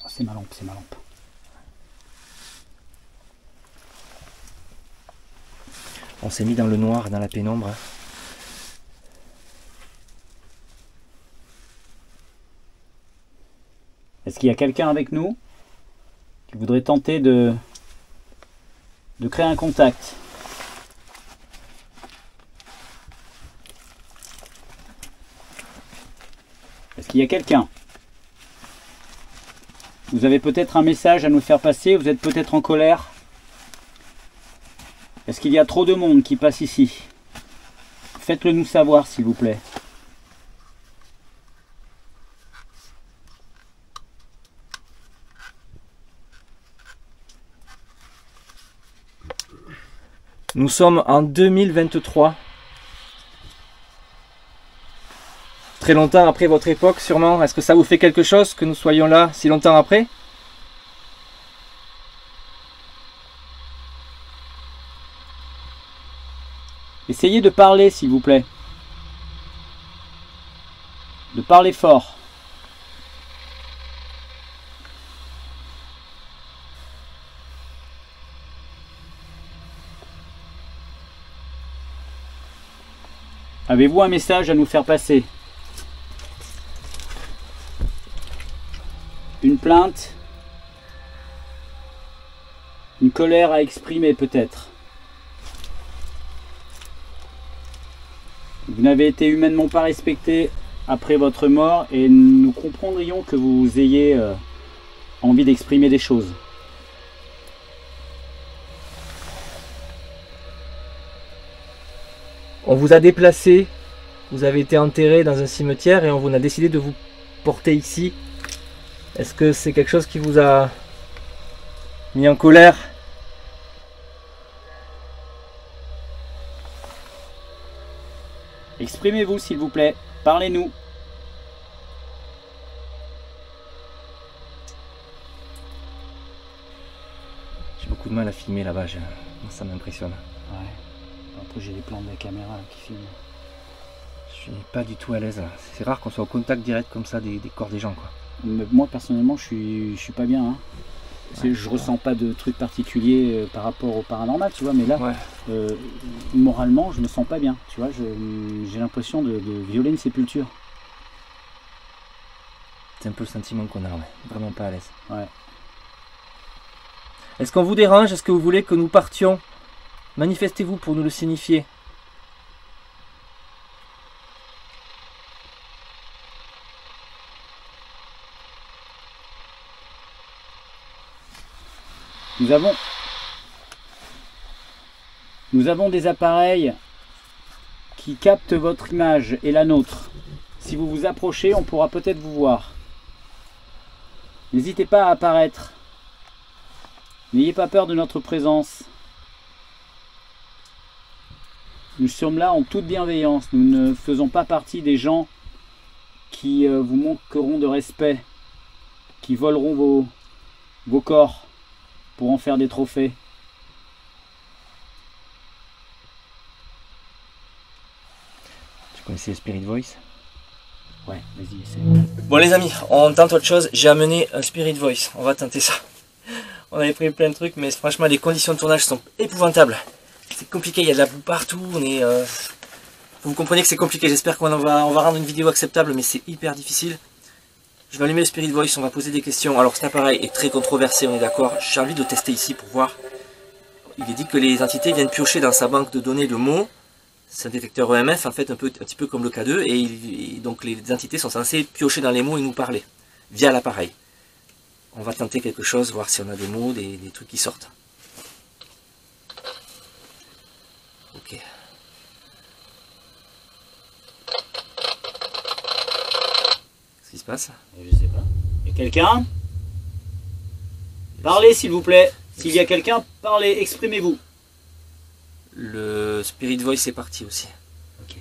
C'est ma lampe, c'est ma lampe. On s'est mis dans le noir, dans la pénombre. Est-ce qu'il y a quelqu'un avec nous qui voudrait tenter de créer un contact? Est-ce qu'il y a quelqu'un? Vous avez peut-être un message à nous faire passer, vous êtes peut-être en colère. Est-ce qu'il y a trop de monde qui passe ici? Faites-le nous savoir, s'il vous plaît. Nous sommes en 2023. Très longtemps après votre époque, sûrement. Est-ce que ça vous fait quelque chose que nous soyons là si longtemps après? Essayez de parler, s'il vous plaît. De parler fort. Avez-vous un message à nous faire passer? Une plainte? Une colère à exprimer peut-être? Vous n'avez été humainement pas respecté après votre mort et nous comprendrions que vous ayez envie d'exprimer des choses. On vous a déplacé, vous avez été enterré dans un cimetière et on a décidé de vous porter ici. Est-ce que c'est quelque chose qui vous a mis en colère? Exprimez-vous s'il vous plaît, parlez-nous. J'ai beaucoup de mal à filmer là-bas, ça m'impressionne. Ouais. Après j'ai les plans de la caméra qui filment. Je suis pas du tout à l'aise. C'est rare qu'on soit au contact direct comme ça des corps des gens, quoi. Mais moi personnellement je suis pas bien. Hein. Je ressens pas de trucs particuliers par rapport au paranormal, tu vois, mais là, moralement, je me sens pas bien, tu vois, j'ai l'impression de violer une sépulture. C'est un peu le sentiment qu'on a, ouais. Vraiment pas à l'aise. Ouais. Est-ce qu'on vous dérange? Est-ce que vous voulez que nous partions? Manifestez-vous pour nous le signifier. Nous avons des appareils qui captent votre image et la nôtre. Si vous vous approchez, on pourra peut-être vous voir. N'hésitez pas à apparaître. N'ayez pas peur de notre présence. Nous sommes là en toute bienveillance. Nous ne faisons pas partie des gens qui vous manqueront de respect, qui voleront vos corps pour en faire des trophées. Tu connaissais le Spirit Voice? Ouais, vas-y, essaie. Bon les amis, on tente autre chose. J'ai amené un Spirit Voice. On va tenter ça. On avait pris plein de trucs, mais franchement les conditions de tournage sont épouvantables. C'est compliqué, il y a de la boue partout. Vous comprenez que c'est compliqué. J'espère qu'on va rendre une vidéo acceptable, mais c'est hyper difficile. Je vais allumer le Spirit Voice, on va poser des questions. Alors cet appareil est très controversé, on est d'accord. J'ai envie de tester ici pour voir. Il est dit que les entités viennent piocher dans sa banque de données de mots. C'est un détecteur EMF en fait, un petit peu comme le K2. Et donc les entités sont censées piocher dans les mots et nous parler via l'appareil. On va tenter quelque chose, voir si on a des mots, des trucs qui sortent. Ok. Qu'est-ce qui se passe? Je sais pas. Il y a quelqu'un? Parlez s'il vous plaît. S'il y a quelqu'un, parlez, exprimez-vous. Le Spirit Voice est parti aussi. Ok.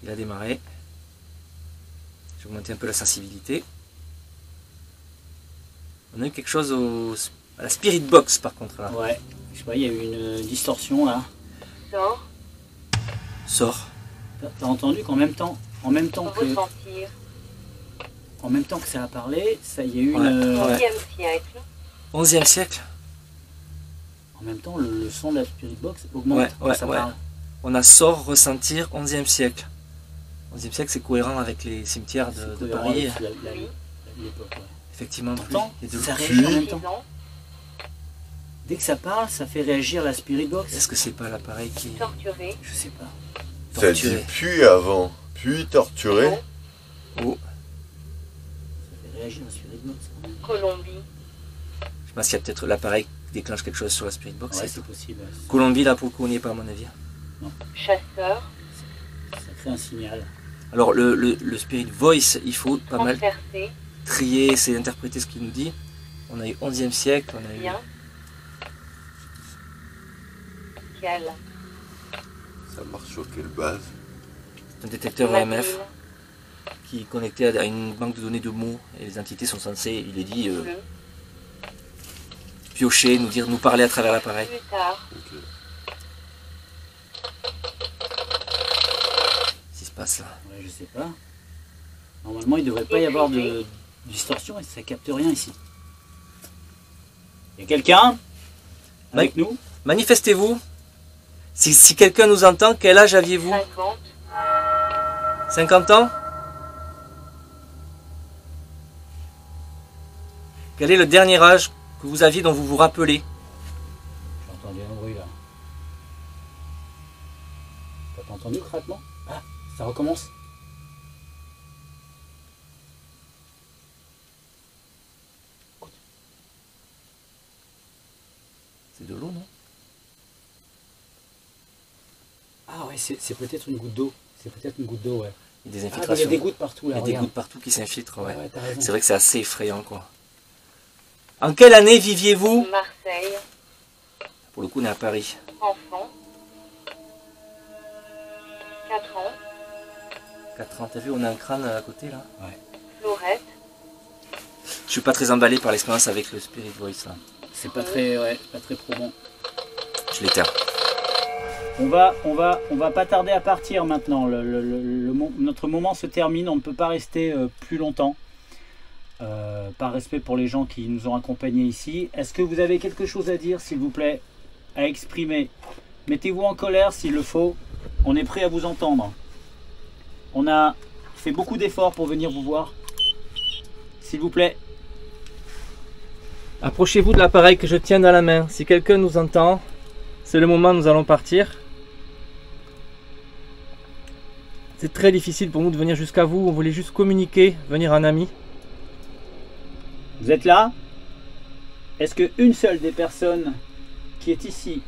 Il a démarré. J'ai augmenté un peu la sensibilité. On a eu quelque chose à la Spirit Box par contre là. Ouais. Je sais pas, il y a eu une distorsion là. Sors. T'as entendu qu'en même temps, en même temps que ça a parlé, ça y a eu une... 11e siècle. 11e siècle. En même temps, le son de la Spirit Box augmente quand ça parle. On a sort, ressentir, 11e siècle. 11e siècle, c'est cohérent avec les cimetières de Paris. L'époque, ouais. Effectivement, ça réagit en même temps. Dès que ça parle, ça fait réagir la Spirit Box. Est-ce que c'est pas l'appareil qui... Torturé. Je sais pas. Ça dit puis avant, puis torturé. Oh. réagit dans Spirit Box. Colombie. Je sais pas s'il y a peut-être l'appareil qui déclenche quelque chose sur la Spirit Box. Ouais, c'est possible. Colombie, là, pour le coup, on n'y est pas, à mon avis. Non. Chasseur. Ça crée un signal. Alors, le Spirit Voice, il faut pas mal Transpercé. trier, essayer d'interpréter ce qu'il nous dit. On a eu 11e siècle, on a eu... Bien. Cal. Ça marche sur quelle base? un détecteur EMF Mobile. qui est connecté à une banque de données de mots et les entités sont censées, il est dit, Bleu. piocher, nous parler à travers l'appareil. Plus tard. Ok. Qu'est-ce qui se passe là? Ouais, je sais pas. Normalement, il ne devrait pas y avoir de distorsion et ça capte rien ici. Il y a quelqu'un avec nous? Manifestez-vous. Si quelqu'un nous entend, quel âge aviez-vous? 50. 50 ans? Quel est le dernier âge que vous aviez dont vous vous rappelez? J'ai entendu un bruit là. T'as pas entendu le craquement? Ah, ça recommence. C'est de l'eau, non? Ah ouais, c'est peut-être une goutte d'eau. C'est peut-être une goutte d'eau, ouais. Il y a des Ah, il y a infiltrations. des gouttes partout là. Il y a des regarde. gouttes partout qui s'infiltrent, ouais. Ouais, t'as raison. C'est vrai que c'est assez effrayant, quoi. En quelle année viviez-vous? Marseille. Pour le coup, on est à Paris. Enfant. 4 ans. 4 ans, t'as vu, on a un crâne à côté, là. Lorette. Je suis pas très emballé par l'expérience avec le Spirit Voice, là. C'est pas très, ouais, pas très probant. Je l'éteins. On va pas tarder à partir maintenant. Notre moment se termine. On ne peut pas rester plus longtemps. Par respect pour les gens qui nous ont accompagnés ici. Est-ce que vous avez quelque chose à dire, s'il vous plaît, à exprimer? Mettez-vous en colère s'il le faut. On est prêt à vous entendre. On a fait beaucoup d'efforts pour venir vous voir. S'il vous plaît. Approchez-vous de l'appareil que je tiens dans la main. Si quelqu'un nous entend, c'est le moment, nous allons partir. C'est très difficile pour nous de venir jusqu'à vous. On voulait juste communiquer, venir en ami. Vous êtes là? Est-ce qu'une seule des personnes qui est ici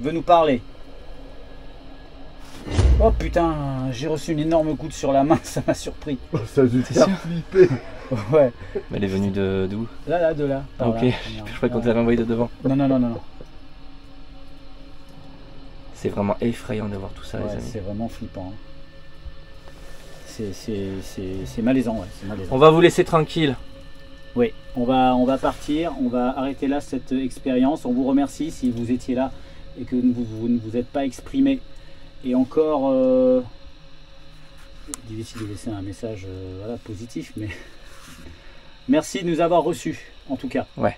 veut nous parler? Oh putain, j'ai reçu une énorme goutte sur la main, ça m'a surpris. Oh, ça a dû te faire flipper. Ouais. Mais elle est venue d'où? Là, de là. Ah, ok, je crois qu'on t'avait envoyé de devant. Non. C'est vraiment effrayant de voir tout ça, Ouais, les amis. c'est vraiment flippant. C'est malaisant, ouais, c'est malaisant. On va vous laisser tranquille. Oui, on va partir, on va arrêter là cette expérience. On vous remercie si vous étiez là et que vous ne vous êtes pas exprimé. Et encore, difficile de laisser un message voilà, positif, mais merci de nous avoir reçus, en tout cas. Ouais.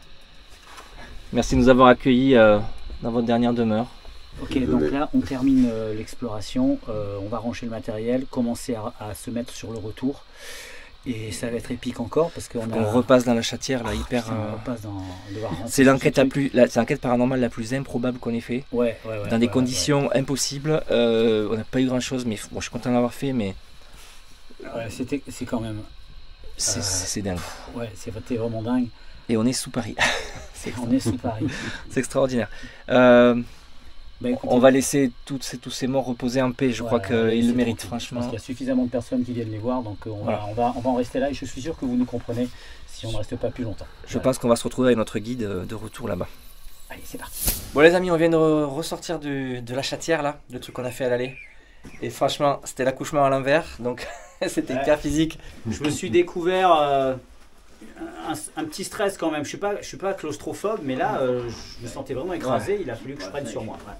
Merci de nous avoir accueillis dans votre dernière demeure. Ok, donc là on termine l'exploration, on va ranger le matériel, commencer à se mettre sur le retour. Et ça va être épique encore parce qu'on On repasse dans la chatière là, hyper. on repasse dans. C'est l'enquête l'enquête paranormale la plus improbable qu'on ait fait. Ouais, dans des conditions impossibles. On n'a pas eu grand chose, mais bon, je suis content d'avoir fait, mais. Ouais, c'est quand même. C'est dingue. Ouais, c'était vraiment dingue. Et on est sous Paris. On est sous Paris. C'est extraordinaire. Bah, écoutez, on va laisser tous ces morts reposer en paix. Je crois qu'ils le méritent, franchement. Je pense qu'il y a suffisamment de personnes qui viennent les voir, donc on va en rester là et je suis sûr que vous nous comprenez si on ne reste pas plus longtemps. Je pense qu'on va se retrouver avec notre guide de retour là-bas. Allez, c'est parti. Bon les amis, on vient de ressortir de la chatière là, le truc qu'on a fait à l'aller. Et franchement, c'était l'accouchement à l'envers, donc c'était hyper physique. Je me suis découvert un petit stress quand même. Je suis pas claustrophobe, mais là, je me sentais vraiment écrasé. Ouais. Il a fallu que je prenne sur moi. Ouais.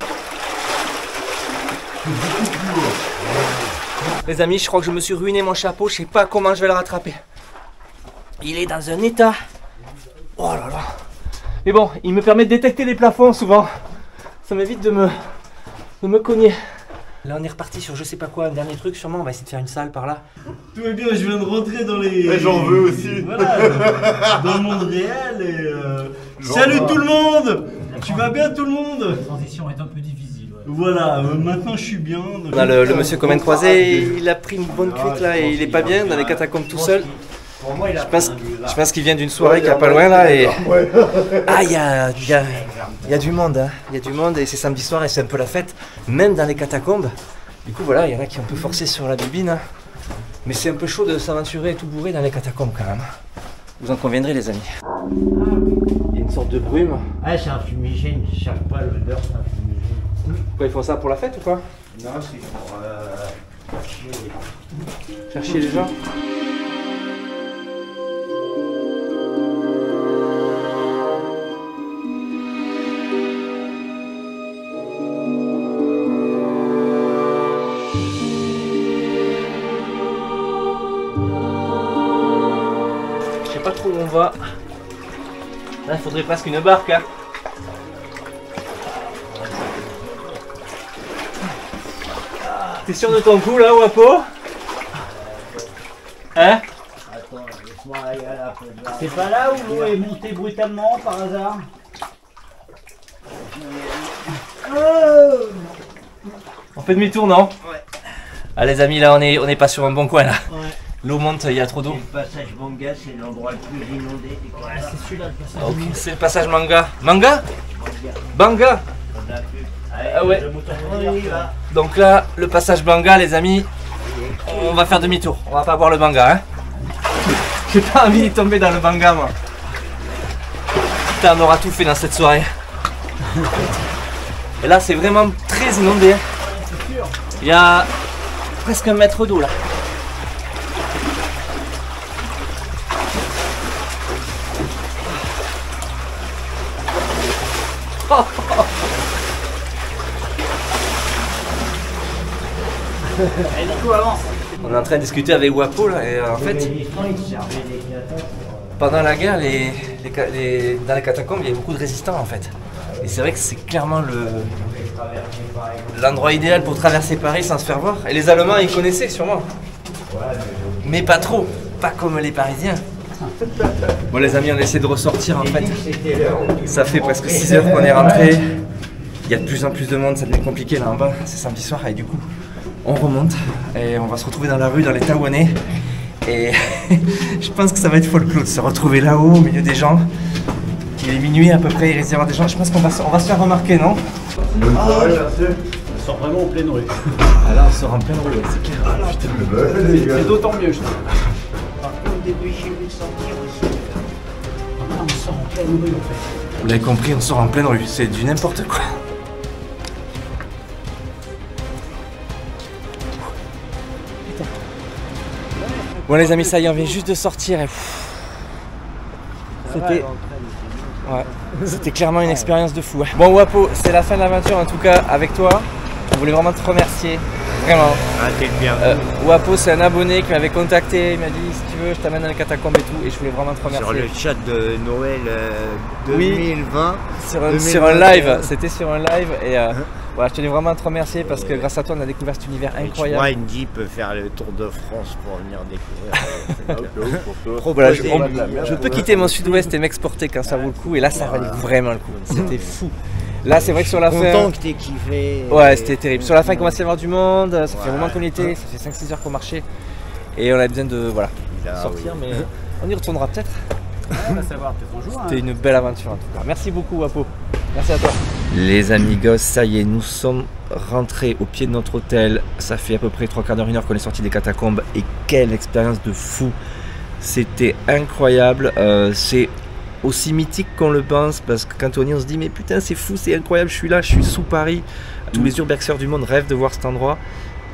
Les amis, je crois que je me suis ruiné mon chapeau. Je sais pas comment je vais le rattraper. Il est dans un état. Oh là là. Mais bon, il me permet de détecter les plafonds souvent. Ça m'évite de me cogner. Là, on est reparti sur je sais pas quoi, un dernier truc sûrement. On va essayer de faire une salle par là. Tout est bien, je viens de rentrer dans les. Et j'en veux aussi. Voilà, dans le monde réel et. Salut tout le monde. Tu vas bien tout le monde? La transition est un peu difficile. Ouais. Voilà, maintenant je suis bien. On a le monsieur qu'on vient de croiser, il a pris une bonne cuite là et il est pas bien dans les catacombes tout seul. Pour moi, il a Je pense qu'il vient d'une soirée qui est pas loin là et... Ah, il y a du monde, hein. Il y a du monde et c'est samedi soir et c'est un peu la fête, même dans les catacombes. Du coup voilà, il y en a qui ont un peu forcé sur la bibine, hein. Mais c'est un peu chaud de s'aventurer tout bourré dans les catacombes quand même. Vous en conviendrez les amis. Il y a une sorte de brume. Ah, c'est un fumigène, je cherche pas l'odeur, c'est un fumigène. Pourquoi ils font ça pour la fête ou quoi? Non, c'est pour Chercher les gens. Je sais pas trop où on va. Là, il faudrait presque une barque. Hein. T'es sûr de ton coup là, Wapo? Hein? Attends, laisse-moi aller à la fête. C'est pas là où l'eau est montée brutalement par hasard? On fait demi-tour, non? Ouais. Ah les amis, là on est pas sur un bon coin là. Ouais. L'eau monte, il y a trop d'eau. Le passage Manga, c'est l'endroit le plus inondé. Ouais, c'est celui-là le passage. Ok, c'est le passage Manga. Manga? Banga? Ah ouais. Donc là, le passage Banga, les amis, on va faire demi-tour. On va pas boire le Banga, hein. J'ai pas envie de tomber dans le Banga, moi. Putain, on aura tout fait dans cette soirée. Et là, c'est vraiment très inondé. Il y a presque 1 mètre d'eau là. On est en train de discuter avec Wapo là et en fait pendant la guerre dans les catacombes il y a beaucoup de résistants en fait et c'est vrai que c'est clairement l'endroit idéal pour traverser Paris sans se faire voir et les Allemands ils connaissaient sûrement mais pas trop, pas comme les Parisiens. Bon les amis on essaie de ressortir en fait, ça fait presque 6 heures qu'on est rentré, il y a de plus en plus de monde, ça devient compliqué là en bas, c'est samedi soir et du coup on remonte et on va se retrouver dans la rue, dans les Taouanais et je pense que ça va être folklore de se retrouver là-haut au milieu des gens. Il est minuit à peu près, il risque d'y avoir des gens, je pense qu'on va se faire remarquer, non? On sort vraiment en pleine rue. Ah là on sort en pleine rue, ouais, c'est clair. C'est d'autant mieux je trouve. Dépêchez-vous de sortir aussi. On sort en pleine rue en fait. Vous l'avez compris, on sort en pleine rue, c'est du n'importe quoi. Bon les amis, ça y est, on vient juste de sortir et c'était clairement une expérience de fou. Bon Wapo, c'est la fin de l'aventure en tout cas avec toi. On voulait vraiment te remercier, vraiment. Ah, t'es bien. Wapo, c'est un abonné qui m'avait contacté, il m'a dit si tu veux, je t'amène dans les catacombes et tout, et je voulais vraiment te remercier. Sur le chat de Noël 2020. Oui, sur un live, c'était sur un live et voilà, je tenais vraiment à te remercier parce que grâce à toi on a découvert cet univers incroyable. Tu vois, Indy peut faire le tour de France pour venir découvrir. Voilà, je peux quitter mon sud-ouest et m'exporter quand ça vaut le coup et là ça valait vraiment le coup, c'était fou. Là c'est vrai que sur la fin... Content que t'aies kiffé. Ouais, c'était terrible. Sur la fin il commençait à y avoir du monde, ça fait un moment qu'on y était, ça fait 5-6 heures qu'on marchait et on avait besoin de sortir mais on y retournera peut-être. On va savoir, peut-être un jour. C'était une belle aventure en tout cas. Merci beaucoup Wapo. Merci à toi. Les amigos, ça y est, nous sommes rentrés au pied de notre hôtel. Ça fait à peu près 3/4 d'heure, 1 heure qu'on est sorti des catacombes. Et quelle expérience de fou. C'était incroyable. C'est aussi mythique qu'on le pense. Parce que quand on y est, on se dit mais putain c'est fou, c'est incroyable, je suis là, je suis sous Paris. Tous les urbexeurs du monde rêvent de voir cet endroit.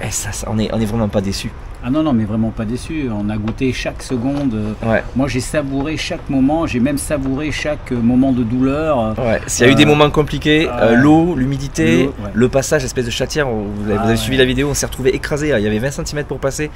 Et ça on est vraiment pas déçus. Ah non, mais vraiment pas déçu. On a goûté chaque seconde. Ouais. Moi, j'ai savouré chaque moment. J'ai même savouré chaque moment de douleur. Ouais. S'il y a eu des moments compliqués, l'eau, l'humidité, le passage, espèce de chatière, vous avez suivi la vidéo, on s'est retrouvé écrasé. Il y avait 20 cm pour passer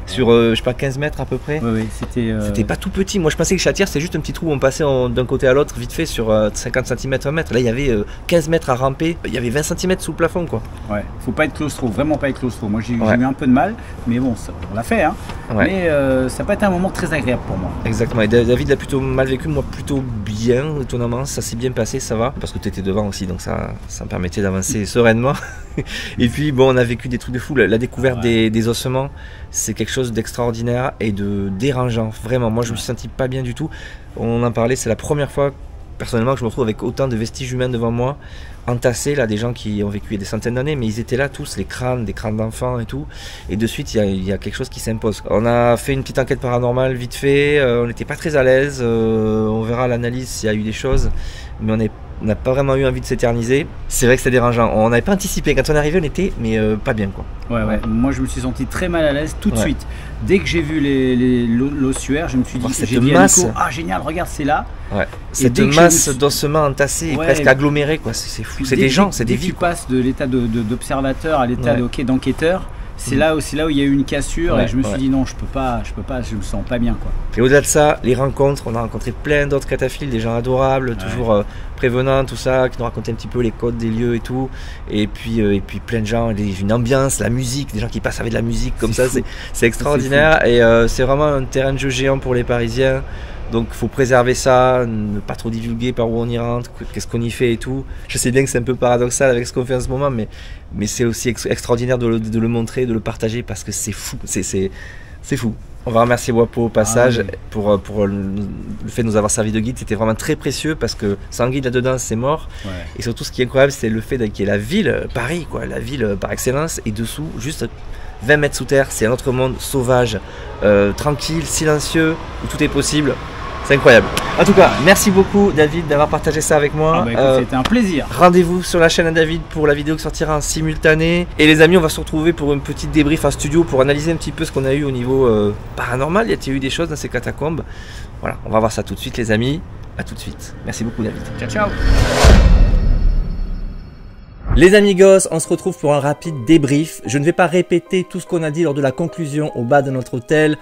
sur, je sais pas, 15 mètres à peu près. Oui, c'était pas tout petit. Moi, je pensais que chatière, c'est juste un petit trou où on passait d'un côté à l'autre vite fait sur 50 cm, 1 mètre. Là, il y avait 15 mètres à ramper. Il y avait 20 cm sous le plafond, quoi. Ouais. Faut pas être claustro, vraiment pas être claustro. coup. Moi, j'ai eu un peu de mal, mais bon, on l'a fait. Hein. Ouais. Mais ça n'a pas été un moment très agréable pour moi. Exactement. Et David l'a plutôt mal vécu, moi plutôt bien, étonnamment. Ça s'est bien passé, ça va. Parce que tu étais devant aussi, donc ça me permettait d'avancer sereinement. Et puis, bon, on a vécu des trucs de fou. La découverte des ossements, c'est quelque chose d'extraordinaire et de dérangeant. Vraiment, moi, je me suis senti pas bien du tout. On en parlait, c'est la première fois, personnellement, que je me retrouve avec autant de vestiges humains devant moi, entassés, là, des gens qui ont vécu des centaines d'années, mais ils étaient là tous, des crânes d'enfants et tout. Et de suite, il y a quelque chose qui s'impose. On a fait une petite enquête paranormale vite fait, on n'était pas très à l'aise, on verra à l'analyse s'il y a eu des choses, mais on n'a pas vraiment eu envie de s'éterniser. C'est vrai que c'était dérangeant. On n'avait pas anticipé. Quand on est arrivé, on était pas bien, quoi. Ouais. Moi, je me suis senti très mal à l'aise tout de suite. Dès que j'ai vu l'ossuaire, je me suis dit, j'ai dit à Nico, ah génial, regarde, c'est là. Ouais. Cette masse d'ossements entassés et presque agglomérés, quoi. C'est fou. C'est des gens, c'est des vies. Tu passes de l'état d'observateur à l'état d'enquêteur. C'est là où il y a eu une cassure et je me suis dit non, je peux pas, je me sens pas bien, quoi. Et au-delà de ça, les rencontres, on a rencontré plein d'autres cataphiles, des gens adorables, toujours prévenants, tout ça, qui nous racontaient un petit peu les codes des lieux et tout. Et puis plein de gens, une ambiance, la musique, des gens qui passent avec de la musique comme ça, c'est extraordinaire. Et c'est vraiment un terrain de jeu géant pour les Parisiens. Donc il faut préserver ça, ne pas trop divulguer par où on y rentre, qu'est-ce qu'on y fait et tout. Je sais bien que c'est un peu paradoxal avec ce qu'on fait en ce moment, mais c'est aussi extraordinaire de le montrer, de le partager parce que c'est fou, c'est fou. On va remercier Wapo au passage pour le fait de nous avoir servi de guide. C'était vraiment très précieux parce que sans guide là-dedans, c'est mort. Ouais. Et surtout, ce qui est incroyable, c'est le fait qu'il y ait la ville, Paris, quoi, la ville par excellence, et dessous, juste 20 mètres sous terre, c'est un autre monde sauvage, tranquille, silencieux, où tout est possible. C'est incroyable. En tout cas, merci beaucoup David d'avoir partagé ça avec moi. C'était un plaisir. Rendez-vous sur la chaîne à David pour la vidéo qui sortira en simultané. Et les amis, on va se retrouver pour une petite débrief en studio pour analyser un petit peu ce qu'on a eu au niveau paranormal. Y a-t-il eu des choses dans ces catacombes? Voilà, on va voir ça tout de suite les amis. A tout de suite. Merci beaucoup David. Ciao, ciao. Les amigos, on se retrouve pour un rapide débrief. Je ne vais pas répéter tout ce qu'on a dit lors de la conclusion au bas de notre hôtel.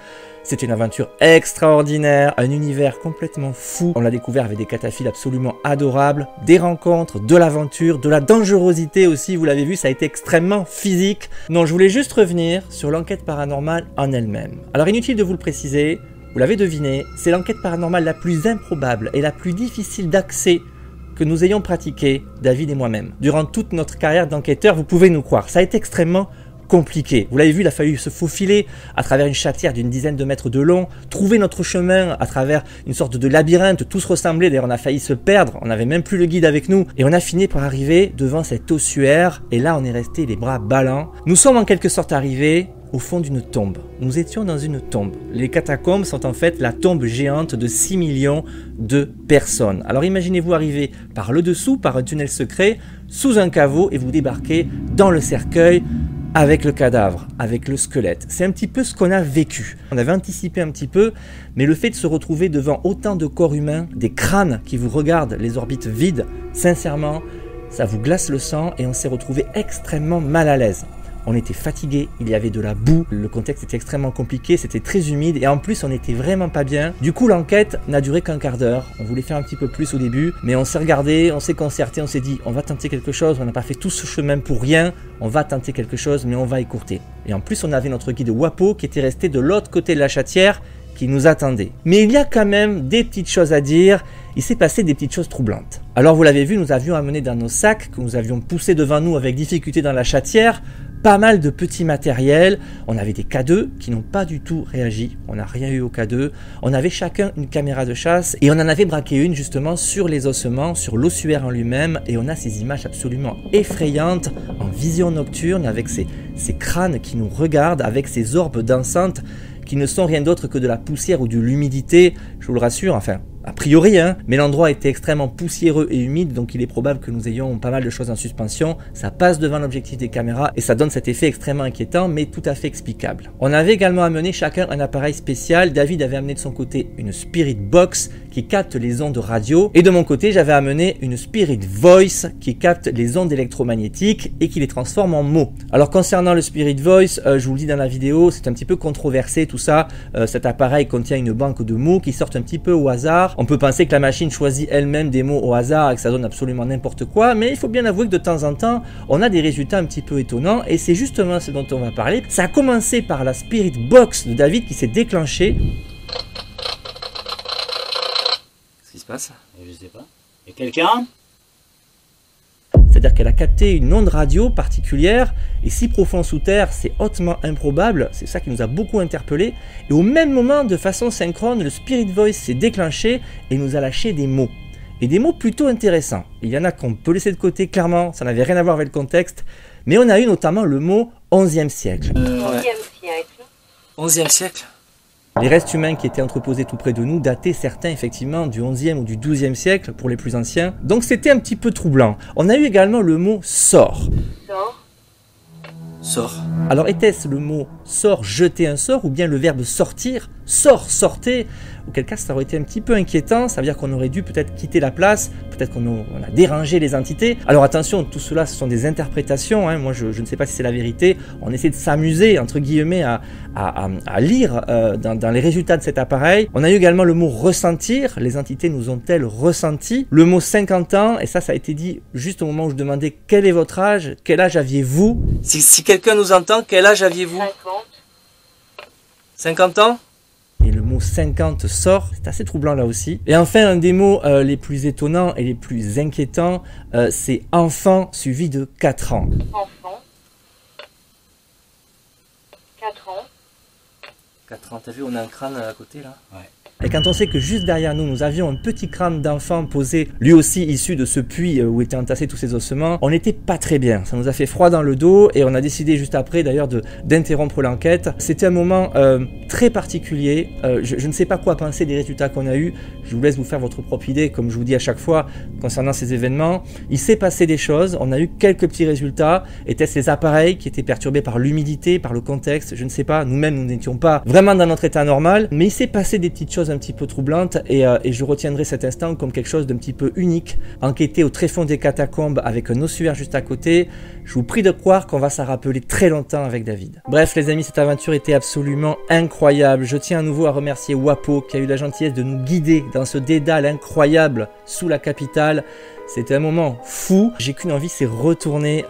C'est une aventure extraordinaire, un univers complètement fou. On l'a découvert avec des cataphiles absolument adorables, des rencontres, de l'aventure, de la dangerosité aussi, vous l'avez vu, ça a été extrêmement physique. Non, je voulais juste revenir sur l'enquête paranormale en elle-même. Alors inutile de vous le préciser, vous l'avez deviné, c'est l'enquête paranormale la plus improbable et la plus difficile d'accès que nous ayons pratiqué, David et moi-même. Durant toute notre carrière d'enquêteur, vous pouvez nous croire, ça a été extrêmement compliqué. Vous l'avez vu, il a fallu se faufiler à travers une chatière d'une dizaine de mètres de long, trouver notre chemin à travers une sorte de labyrinthe, tous ressemblaient, d'ailleurs on a failli se perdre, on n'avait même plus le guide avec nous, et on a fini par arriver devant cet ossuaire, et là on est resté les bras ballants. Nous sommes en quelque sorte arrivés au fond d'une tombe. Nous étions dans une tombe. Les catacombes sont en fait la tombe géante de 6 millions de personnes. Alors imaginez-vous arriver par le dessous, par un tunnel secret, sous un caveau, et vous débarquez dans le cercueil, avec le cadavre, avec le squelette. C'est un petit peu ce qu'on a vécu. On avait anticipé un petit peu, mais le fait de se retrouver devant autant de corps humains, des crânes qui vous regardent, les orbites vides, sincèrement, ça vous glace le sang et on s'est retrouvé extrêmement mal à l'aise. On était fatigué, il y avait de la boue, le contexte était extrêmement compliqué, c'était très humide et en plus on était vraiment pas bien. Du coup l'enquête n'a duré qu'un quart d'heure, on voulait faire un petit peu plus au début, mais on s'est regardé, on s'est concerté, on s'est dit on va tenter quelque chose, on n'a pas fait tout ce chemin pour rien, on va tenter quelque chose mais on va écourter. Et en plus on avait notre guide Wapo qui était resté de l'autre côté de la chatière, qui nous attendait. Mais il y a quand même des petites choses à dire, il s'est passé des petites choses troublantes. Alors vous l'avez vu, nous avions amené dans nos sacs, que nous avions poussé devant nous avec difficulté dans la chatière, pas mal de petits matériels. On avait des K2 qui n'ont pas du tout réagi, on n'a rien eu au K2. On avait chacun une caméra de chasse et on en avait braqué une justement sur les ossements, sur l'ossuaire en lui-même, et on a ces images absolument effrayantes en vision nocturne avec ces crânes qui nous regardent, avec ces orbes dansantes qui ne sont rien d'autre que de la poussière ou de l'humidité, je vous le rassure, enfin, a priori, hein, mais l'endroit était extrêmement poussiéreux et humide, donc il est probable que nous ayons pas mal de choses en suspension. Ça passe devant l'objectif des caméras et ça donne cet effet extrêmement inquiétant, mais tout à fait explicable. On avait également amené chacun un appareil spécial. David avait amené de son côté une Spirit Box qui capte les ondes radio. Et de mon côté, j'avais amené une Spirit Voice qui capte les ondes électromagnétiques et qui les transforme en mots. Alors concernant le Spirit Voice, je vous le dis dans la vidéo, c'est un petit peu controversé tout ça. Cet appareil contient une banque de mots qui sortent un petit peu au hasard. On peut penser que la machine choisit elle-même des mots au hasard et que ça donne absolument n'importe quoi, mais il faut bien avouer que de temps en temps, on a des résultats un petit peu étonnants et c'est justement ce dont on va parler. Ça a commencé par la Spirit Box de David qui s'est déclenchée. Qu'est-ce qui se passe? Je sais pas. Et quelqu'un? C'est-à-dire qu'elle a capté une onde radio particulière et si profond sous terre, c'est hautement improbable, c'est ça qui nous a beaucoup interpellés. Et au même moment, de façon synchrone, le Spirit Voice s'est déclenché et nous a lâché des mots. Et des mots plutôt intéressants. Il y en a qu'on peut laisser de côté, clairement, ça n'avait rien à voir avec le contexte, mais on a eu notamment le mot 11e siècle. 11e siècle. 11e siècle. Les restes humains qui étaient entreposés tout près de nous dataient certains effectivement du 11e ou du 12e siècle pour les plus anciens. Donc c'était un petit peu troublant. On a eu également le mot sort. Sort. Sort. Alors était-ce le mot sort, jeter un sort ou bien le verbe sortir? Sort, sortez. Auquel cas ça aurait été un petit peu inquiétant, ça veut dire qu'on aurait dû peut-être quitter la place, peut-être qu'on a dérangé les entités. Alors attention, tout cela ce sont des interprétations, hein. Moi je ne sais pas si c'est la vérité, on essaie de s'amuser entre guillemets à lire dans les résultats de cet appareil. On a eu également le mot ressentir, les entités nous ont-elles ressenti? Le mot 50 ans, et ça a été dit juste au moment où je demandais quel est votre âge, quel âge aviez-vous? Si quelqu'un nous entend, quel âge aviez-vous? 50. 50 ans? Et le mot 50 sort, c'est assez troublant là aussi. Et enfin, un des mots les plus étonnants et les plus inquiétants, c'est enfant suivi de 4 ans. Enfant. 4 ans. 4 ans, t'as vu, on a un crâne à côté là? Ouais. Et quand on sait que juste derrière nous, nous avions un petit crâne d'enfant posé, lui aussi issu de ce puits où étaient entassés tous ces ossements, on n'était pas très bien. Ça nous a fait froid dans le dos et on a décidé juste après d'ailleurs d'interrompre l'enquête. C'était un moment très particulier. Je ne sais pas quoi penser des résultats qu'on a eus. Je vous laisse vous faire votre propre idée, comme je vous dis à chaque fois concernant ces événements. Il s'est passé des choses, on a eu quelques petits résultats. Étaient-ce les appareils qui étaient perturbés par l'humidité, par le contexte? Je ne sais pas. Nous-mêmes, nous n'étions pas vraiment dans notre état normal. Mais il s'est passé des petites choses un petit peu troublante et je retiendrai cet instant comme quelque chose d'un petit peu unique. Enquêter au tréfonds des catacombes avec un ossuaire juste à côté, je vous prie de croire qu'on va s'en rappeler très longtemps avec David. Bref les amis, cette aventure était absolument incroyable. Je tiens à nouveau à remercier Wapo qui a eu la gentillesse de nous guider dans ce dédale incroyable sous la capitale. C'était un moment fou. J'ai qu'une envie, c'est retourner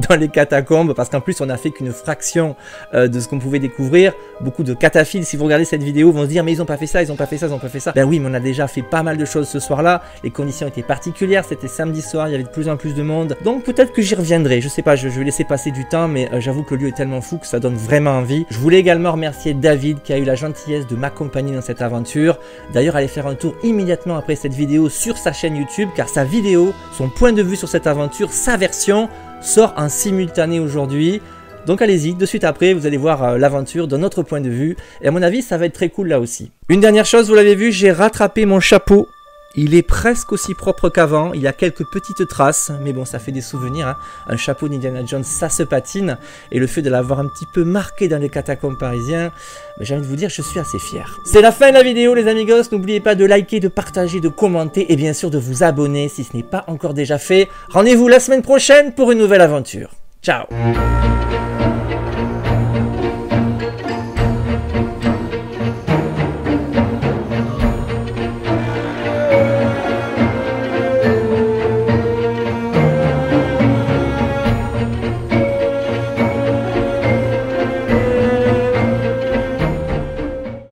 dans les catacombes parce qu'en plus on n'a fait qu'une fraction de ce qu'on pouvait découvrir. Beaucoup de cataphiles, si vous regardez cette vidéo, vont se dire mais ils ont pas fait ça, ils ont pas fait ça, ils ont pas fait ça. Ben oui, mais on a déjà fait pas mal de choses ce soir-là. Les conditions étaient particulières, c'était samedi soir, il y avait de plus en plus de monde. Donc peut-être que j'y reviendrai, je sais pas, je vais laisser passer du temps, mais j'avoue que le lieu est tellement fou que ça donne vraiment envie. Je voulais également remercier David qui a eu la gentillesse de m'accompagner dans cette aventure. D'ailleurs, allez faire un tour immédiatement après cette vidéo sur sa chaîne YouTube car sa vidéo, son point de vue sur cette aventure, sa version, sort en simultané aujourd'hui. Donc allez-y, de suite après, vous allez voir l'aventure d'un autre point de vue. Et à mon avis, ça va être très cool là aussi. Une dernière chose, vous l'avez vu, j'ai rattrapé mon chapeau. Il est presque aussi propre qu'avant, il y a quelques petites traces, mais bon, ça fait des souvenirs, hein. Un chapeau d'Indiana Jones, ça se patine, et le fait de l'avoir un petit peu marqué dans les catacombes parisiens, j'ai envie de vous dire, je suis assez fier. C'est la fin de la vidéo les amigos, n'oubliez pas de liker, de partager, de commenter, et bien sûr de vous abonner si ce n'est pas encore déjà fait. Rendez-vous la semaine prochaine pour une nouvelle aventure. Ciao!